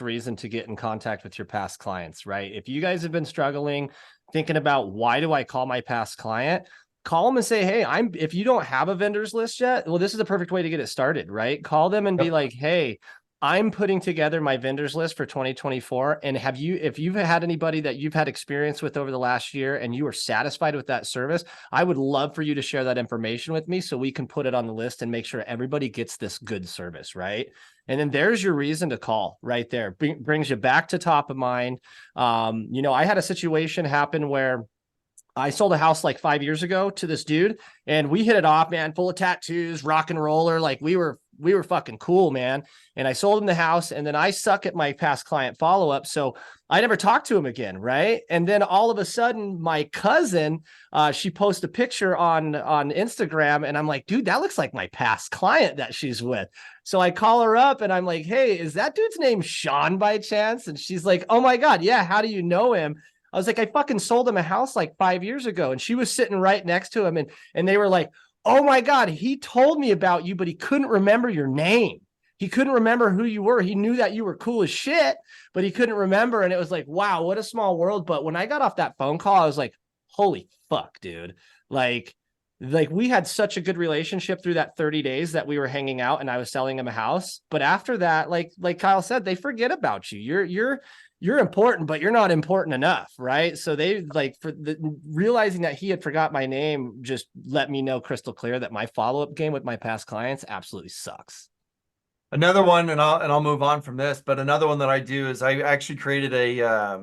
reason to get in contact with your past clients, right? If you guys have been struggling, thinking about, why do I call my past client? Call them and say, hey, if you don't have a vendors list yet, well, this is the perfect way to get it started, right? Call them and be like, hey, I'm putting together my vendors list for 2024. And if you've had anybody that you've had experience with over the last year and you are satisfied with that service, I would love for you to share that information with me so we can put it on the list and make sure everybody gets this good service, right? And then there's your reason to call right there. Brings you back to top of mind. I had a situation happen where I sold a house like 5 years ago to this dude, and we hit it off, man, full of tattoos, rock and roller. Like we were fucking cool, man. And I sold him the house, and then I suck at my past client follow-up. So I never talked to him again. Right. And then all of a sudden my cousin, she posted a picture on Instagram, and I'm like, dude, that looks like my past client that she's with. So I call her up and I'm like, hey, is that dude's name Sean by chance? And she's like, oh my God. Yeah. How do you know him? I was like, I fucking sold him a house like 5 years ago. And she was sitting right next to him. And they were like, oh my God, he told me about you, but he couldn't remember your name. he couldn't remember who you were. He knew that you were cool as shit, but he couldn't remember. And it was like, wow, what a small world. But when I got off that phone call, I was like, holy fuck, dude. Like we had such a good relationship through that 30 days that we were hanging out and I was selling him a house. But after that, like Kyle said, they forget about you. You're important, but you're not important enough, right? So they like for the realizing that he had forgot my name just let me know crystal clear that my follow-up game with my past clients absolutely sucks. Another one, and I'll move on from this, but another one that I do is I actually created a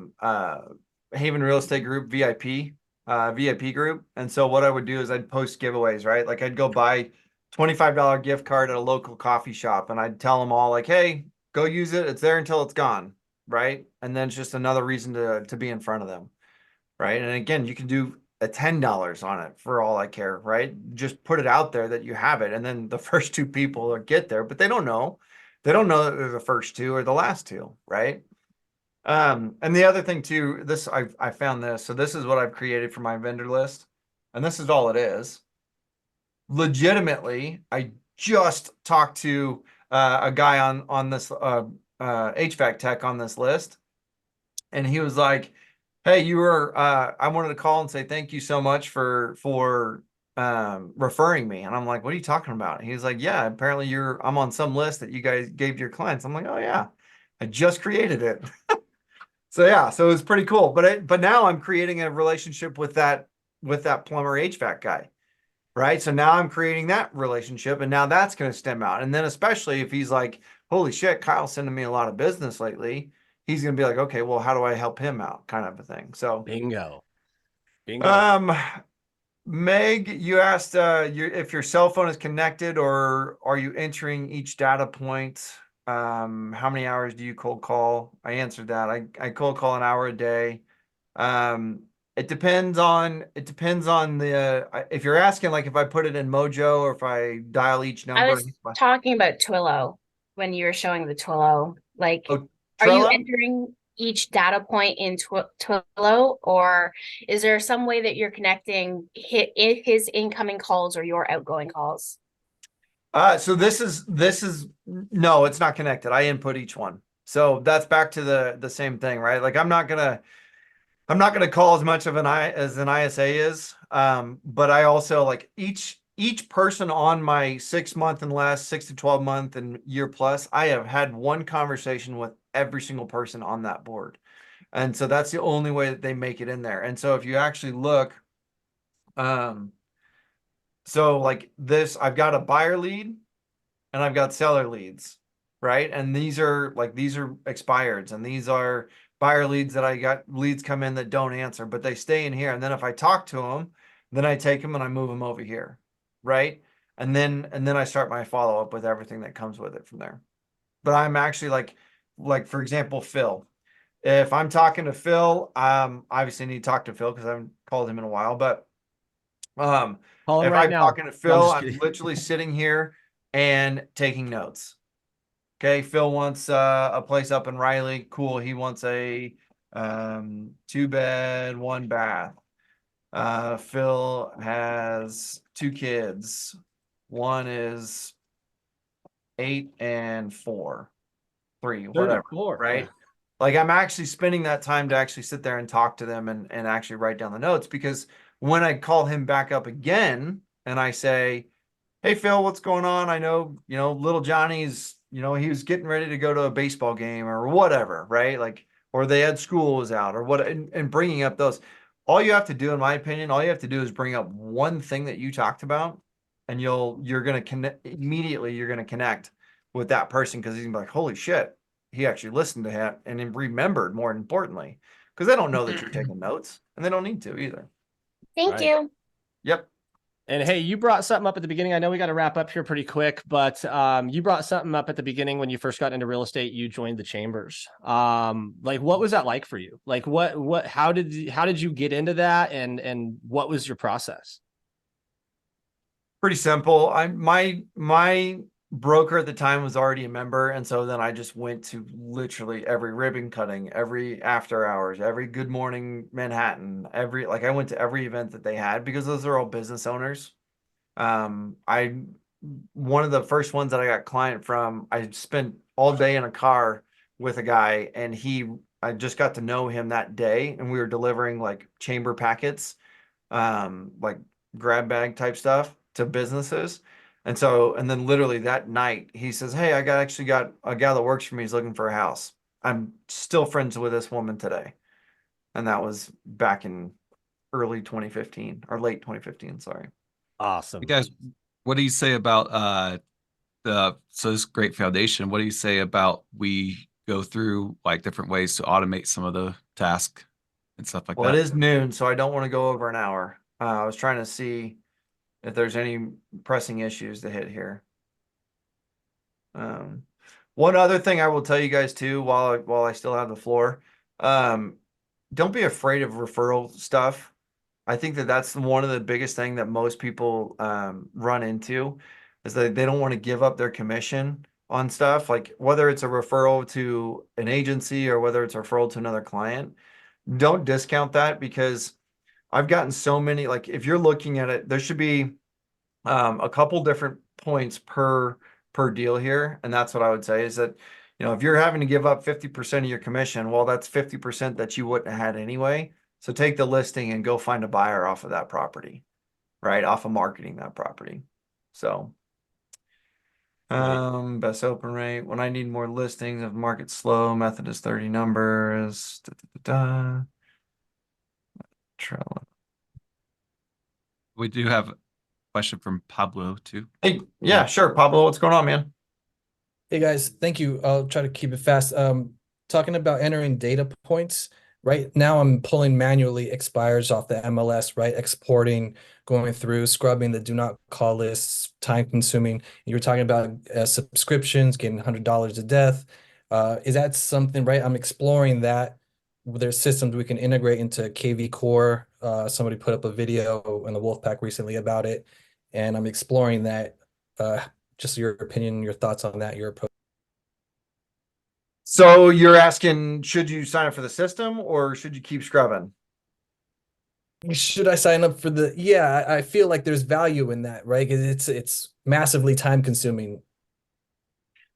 Haven Real Estate Group VIP group. And so what I would do is I'd post giveaways, right? Like I'd go buy $25 gift card at a local coffee shop, and I'd tell them all like, hey, go use it. It's there until it's gone, right? And then it's just another reason to be in front of them, right? And again, you can do a $10 on it for all I care, right? Just put it out there that you have it, and then the first two people will get there, but they don't know. They don't know that they're the first two or the last two, right? And the other thing too, this I found this. So this is what I've created for my vendor list, and this is all it is. Legitimately, I just talked to a guy on this HVAC tech on this list, and he was like, hey, you were I wanted to call and say thank you so much for referring me. And I'm like, what are you talking about? And he's like, yeah, apparently I'm on some list that you guys gave to your clients. I'm like, oh yeah, I just created it. So yeah, so it was pretty cool. But now I'm creating a relationship with that plumber HVAC guy. Right. So now I'm creating that relationship, and now that's going to stem out. And then especially if he's like, holy shit, Kyle's sending me a lot of business lately, he's going to be like, okay, well, how do I help him out? Kind of a thing. So Bingo. Meg, you asked if your cell phone is connected or are you entering each data point? How many hours do you cold call? I answered that. I cold call an hour a day. It depends on the if you're asking like if I put it in Mojo or if I dial each number. I was talking about Twillo when you were showing the Twillo. Like, Oh, are you Trello? entering each data point in Twillo, or is there some way that you're connecting his incoming calls or your outgoing calls? So this is no, it's not connected. I input each one. So that's back to the same thing, right? Like I'm not gonna call as much of as an ISA is. But I also like each person on my 6 month and less, 6 to 12 month and year plus, I have had one conversation with every single person on that board. And so that's the only way that they make it in there. And so if you actually look, so like this, I've got a buyer lead and I've got seller leads, right? And these are expireds, and these are buyer leads that I got leads come in that don't answer, but they stay in here. And then if I talk to them, then I take them and I move them over here, right? And then I start my follow up with everything that comes with it from there. But I'm actually like for example, Phil. If I'm talking to Phil, obviously need to talk to Phil because I haven't called him in a while. But Call him if right I'm now. talking to No, Phil, I'm I'm just literally sitting here and taking notes. Okay, Phil wants a place up in Riley. Cool. He wants a 2-bed, 1-bath. Phil has 2 kids. One is 8 and 4, 3, whatever. 34. Right. Yeah. Like I'm actually spending that time to actually sit there and talk to them and actually write down the notes, because when I call him back up again and I say, hey, Phil, what's going on? I know, little Johnny's, he was getting ready to go to a baseball game or whatever, right? Like, or they had school was out or what, and bringing up those, all you have to do, in my opinion, all you have to do is bring up one thing that you talked about, and you're going to connect immediately. You're going to connect with that person, because he's gonna be like, holy shit, he actually listened to him and then remembered, more importantly, because they don't know that you're taking notes, and they don't need to either. Thank you. Yep. And hey, you brought something up at the beginning. I know we got to wrap up here pretty quick, but you brought something up at the beginning when you first got into real estate. You joined the chambers. Like, what was that like for you? Like, how did you get into that, and what was your process? Pretty simple. My broker at the time was already a member, and so then I just went to literally every ribbon cutting, every after hours, every Good Morning Manhattan, I went to every event that they had, because those are all business owners. I one of the first ones that I got client from, I spent all day in a car with a guy, and I just got to know him that day, and we were delivering like chamber packets, like grab bag type stuff to businesses. And so, and then literally that night he says, "Hey, actually got a gal that works for me. He's looking for a house." I'm still friends with this woman today. And that was back in early 2015 or late 2015. Sorry. Awesome. You guys, what do you say about so this great foundation? What do you say about we go through like different ways to automate some of the tasks and stuff like Well, that? it is noon, so I don't want to go over an hour. I was trying to see if there's any pressing issues to hit here. One other thing I will tell you guys too, while I still have the floor, don't be afraid of referral stuff. I think that that's one of the biggest thing that most people run into is that they don't want to give up their commission on stuff, like whether it's a referral to an agency or whether it's a referral to another client. Don't discount that, because I've gotten so many, like if you're looking at it, there should be a couple different points per deal here. And that's what I would say is that, if you're having to give up 50% of your commission, well, that's 50% that you wouldn't have had anyway. So take the listing and go find a buyer off of that property, right? Off of marketing that property. So, best open rate. When I need more listings, if market slow, method is 30 numbers. Trello. We do have a question from Pablo too. Hey, yeah, sure. Pablo, what's going on, man? Hey guys, thank you. I'll try to keep it fast. Talking about entering data points. Right now I'm pulling manually expires off the MLS, right? Exporting, going through, scrubbing the do not call lists, time consuming. You were talking about subscriptions, getting $100 a death. Is that something, right? I'm exploring that. There's systems we can integrate into KV Core. Somebody put up a video in the Wolfpack recently about it, and I'm exploring that. Just your opinion, your thoughts on that, your approach. So you're asking, should you sign up for the system or should you keep scrubbing? Should I sign up for the? Yeah, I feel like there's value in that, right? Because it's massively time consuming.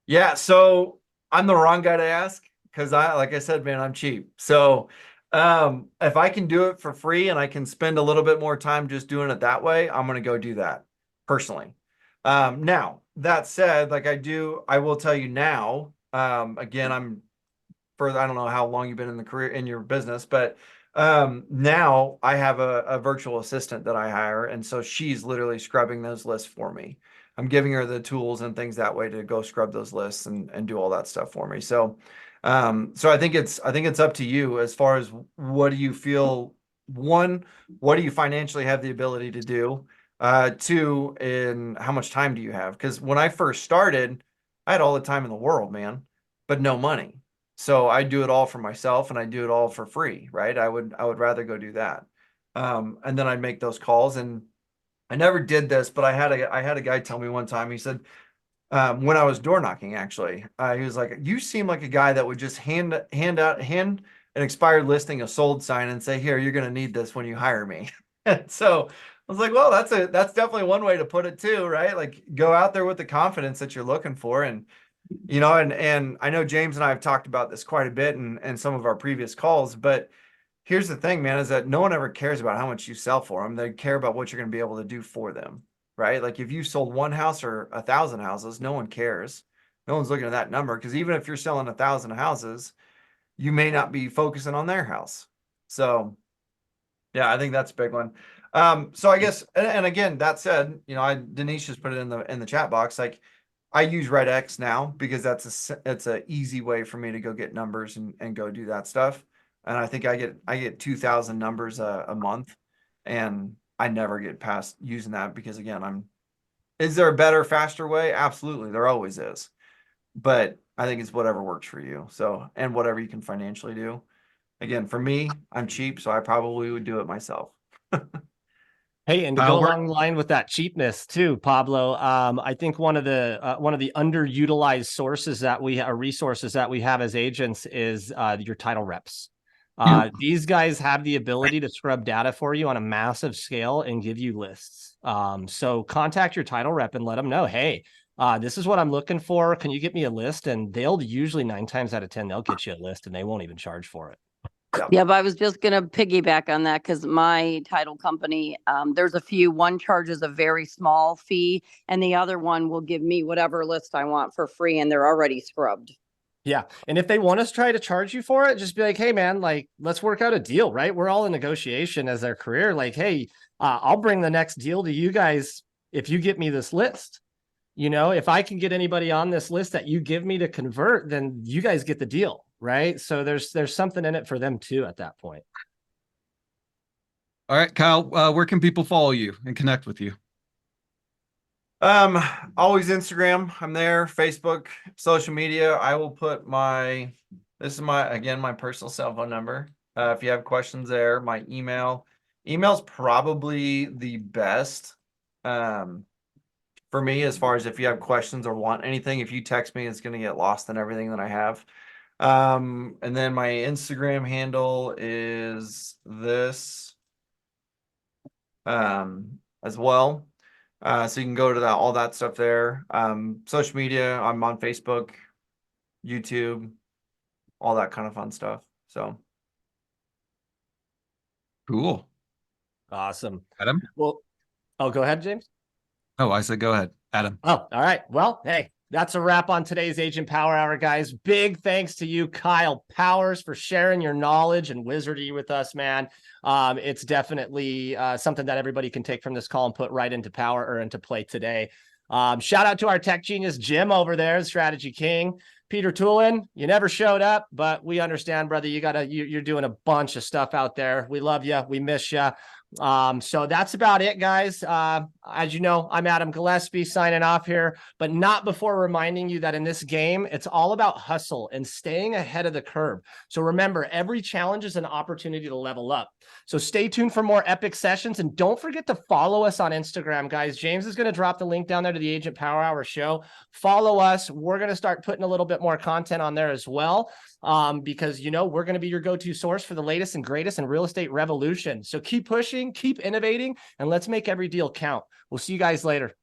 Yeah, so I'm the wrong guy to ask, because like I said, man, I'm cheap. So if I can do it for free and I can spend a little bit more time just doing it that way, I'm gonna go do that personally. Now that said, like I will tell you now, again, I don't know how long you've been in the career in your business, but now I have a virtual assistant that I hire, and so she's literally scrubbing those lists for me. I'm giving her the tools and things that way to go scrub those lists and do all that stuff for me. So so I think it's up to you as far as what do you feel, one, what do you financially have the ability to do? Two, and how much time do you have? Because when I first started, I had all the time in the world, man, but no money. So I do it all for myself and I do it all for free, right? I would rather go do that. And then I'd make those calls, and I never did this, but I had a guy tell me one time, he said, when I was door knocking, actually, he was like, "You seem like a guy that would just hand an expired listing, a sold sign, and say, 'Here, you're going to need this when you hire me.'" And so I was like, well, that's definitely one way to put it too, right? Like go out there with the confidence that you're looking for. And and I know James and I have talked about this quite a bit in some of our previous calls, but here's the thing, man, is that no one ever cares about how much you sell for them. They care about what you're going to be able to do for them, right? Like if you sold one house or 1,000 houses, no one cares. No one's looking at that number, because even if you're selling 1,000 houses, you may not be focusing on their house. So yeah, I think that's a big one. So I guess, and again, that said, Denise just put it in the chat box. Like I use Red X now because it's a easy way for me to go get numbers and go do that stuff. And I think I get 2,000 numbers a month, and I never get past using that because, again, is there a better, faster way? Absolutely. There always is. But I think it's whatever works for you. So, and whatever you can financially do. Again, for me, I'm cheap, so I probably would do it myself. Hey, and to go along the line with that cheapness too, Pablo, I think one of the underutilized resources that we have as agents is your title reps. These guys have the ability to scrub data for you on a massive scale and give you lists. So contact your title rep and let them know, hey, this is what I'm looking for. Can you get me a list? And they'll usually 9 times out of 10, they'll get you a list and they won't even charge for it. Yeah, but I was just going to piggyback on that because my title company, there's a few. One charges a very small fee, and the other one will give me whatever list I want for free, and they're already scrubbed. Yeah. And if they want us to try to charge you for it, just be like, hey, man, like, let's work out a deal, right? We're all in negotiation as their career. Like, hey, I'll bring the next deal to you guys if you get me this list. You know, if I can get anybody on this list that you give me to convert, then you guys get the deal, right? So there's something in it for them too at that point. All right, Kyle, where can people follow you and connect with you? Always Instagram. I'm there. Facebook, social media. I will put this is my personal cell phone number. If you have questions there, my email's probably the best. For me, as far as if you have questions or want anything, if you text me, it's going to get lost in everything that I have. And then my Instagram handle is this, as well. So you can go to all that stuff there. Social media, I'm on Facebook, YouTube, all that kind of fun stuff. So Cool. Awesome. Adam? Well, go ahead, James. Oh, I said go ahead, Adam. Oh, all right. Well, hey, that's a wrap on today's Agent Power Hour, guys. Big thanks to you, Kyle Powers, for sharing your knowledge and wizardry with us, man. It's definitely something that everybody can take from this call and put right into power or into play today. Shout out to our tech genius, Jim, over there, Strategy King. Peter Toolin, you never showed up, but we understand, brother. You're doing a bunch of stuff out there. We love you. We miss you. So that's about it, guys. As you know, I'm Adam Gillespie signing off here, but not before reminding you that in this game, it's all about hustle and staying ahead of the curve. So remember, every challenge is an opportunity to level up. So stay tuned for more epic sessions, and don't forget to follow us on Instagram, guys. James is going to drop the link down there to the Agent Power Hour show. Follow us. We're going to start putting a little bit more content on there as well. Because, you know, we're going to be your go-to source for the latest and greatest in real estate revolution. So keep pushing, keep innovating, and let's make every deal count. We'll see you guys later.